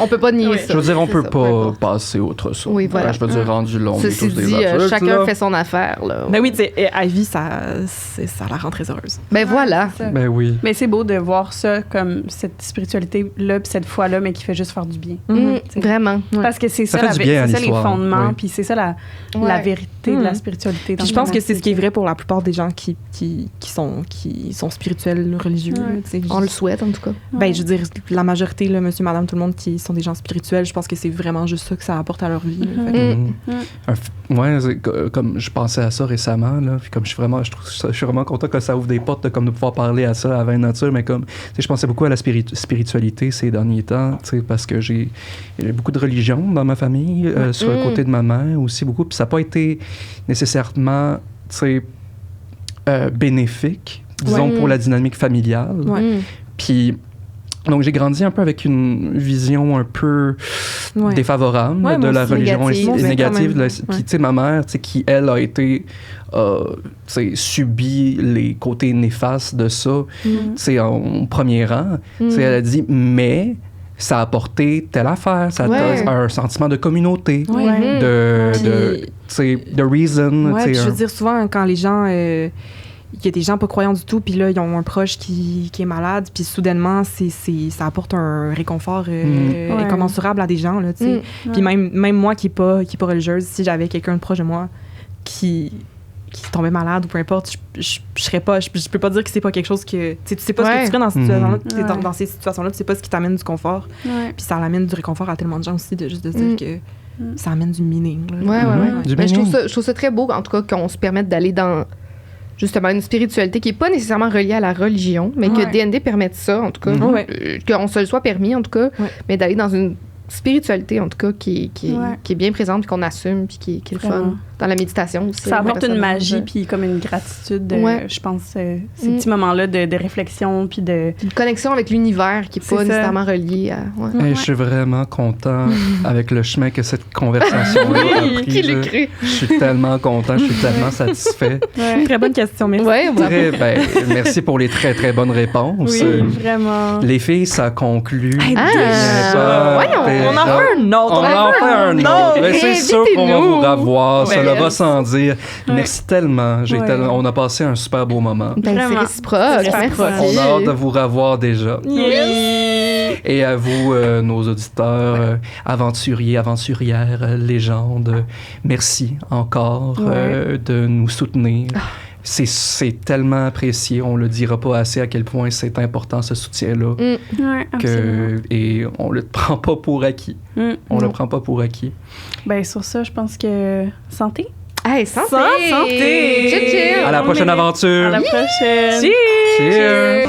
On peut pas nier ça.
Je veux dire, on peut pas passer outre ça.
Oui, voilà.
Je veux dire, rendu long.
Ceci dit, chacun fait son affaire. Là.
Ben oui, tu sais, Ivy, ça la rend très heureuse.
Ben voilà.
Ben oui.
Mais c'est beau de voir ça comme cette spiritualité-là, puis cette foi-là, mais qui fait juste faire du bien.
Vraiment.
Parce que c'est ça les fondements, puis c'est ça la vérité de la spiritualité.
Puis je pense que c'est ce qui est vrai pour la plupart des gens qui sont spirituels, religieux.
On le souhaite, en tout cas.
Ben, je veux dire, la majorité, là, monsieur, madame, tout le monde qui sont des gens spirituels, je pense que c'est vraiment juste ça que ça apporte à leur vie.
Comme je pensais à ça récemment, là, puis comme je suis vraiment content que ça ouvre des portes de pouvoir parler à ça à Vin Nature, mais comme, je pensais beaucoup à la spiritualité ces derniers temps, parce que il y a beaucoup de religions dans ma famille, sur le côté de ma mère aussi beaucoup, puis ça n'a pas été nécessairement, bénéfique, disons, pour la dynamique familiale. Puis, donc, j'ai grandi un peu avec une vision un peu défavorable de la religion négative. Puis, tu sais, ma mère, qui, elle, a été... subi les côtés néfastes de ça, en premier rang. Elle a dit, mais... ça a apporté telle affaire, ça a un sentiment de communauté, de reason.
Je veux dire, souvent, quand les gens... il y a des gens pas croyants du tout, puis là, ils ont un proche qui est malade, puis soudainement, ça apporte un réconfort incommensurable à des gens, là, tu sais. Puis même moi qui est pas religieuse, si j'avais quelqu'un de proche de moi qui tombait malade ou peu importe, je serais pas... Je peux pas dire que c'est pas quelque chose que... Tu sais pas ce que tu ferais dans ces situations-là, tu sais pas ce qui t'amène du confort. Puis ça amène du réconfort à tellement de gens aussi, de juste de dire que ça amène du meaning.
Mais je trouve ça très beau, en tout cas, qu'on se permette d'aller dans justement une spiritualité qui est pas nécessairement reliée à la religion, mais que
Ouais.
D&D permette ça, en tout cas,
Ouais.
qu'on se le soit permis, en tout cas,
Ouais.
mais d'aller dans une spiritualité, en tout cas, qui
Ouais.
est bien présente, puis qu'on assume, puis qui est le
Vraiment.
fun. Dans la méditation aussi.
Ça
avec le
apporte une
personnage.
magie, puis comme une gratitude,
Ouais.
je pense, ces
Mm.
petits moments-là de réflexion, puis de...
Une connexion avec l'univers qui n'est
C'est
pas
ça.
nécessairement reliée à... ouais.
Hey, je suis vraiment content avec le chemin que cette conversation-là a pris.
Qui l'a
là.
cru?
Je suis tellement content, je suis tellement satisfait.
Très bonne question, merci.
Ouais, bravo.
Merci pour les très, très bonnes réponses.
Oui, vraiment.
Les filles, ça conclut.
Ah,
Déjà.
On en fait un autre.
On en fait un autre. Mais c'est sûr qu'on va vous
Invitez-nous.
revoir.
Ouais.
Cela va sans dire.
Ouais.
Merci tellement.
Ouais.
On a passé un super beau moment.
Ben, c'est
Vraiment.
réciproque.
C'est réciproque.
Merci.
On a hâte de vous revoir déjà.
Yes.
Et à vous, nos auditeurs, aventuriers, aventurières, légendes, merci encore de nous soutenir. C'est tellement apprécié. On le dira pas assez à quel point c'est important ce soutien-là.
Mm.
Ouais, absolument.
Et on le prend pas pour acquis. On le prend pas pour acquis.
Ben, sur ça, je pense que... Santé!
Hey, santé!
Santé!
Chill, chill!
À la prochaine aventure!
À la prochaine!
Cheers!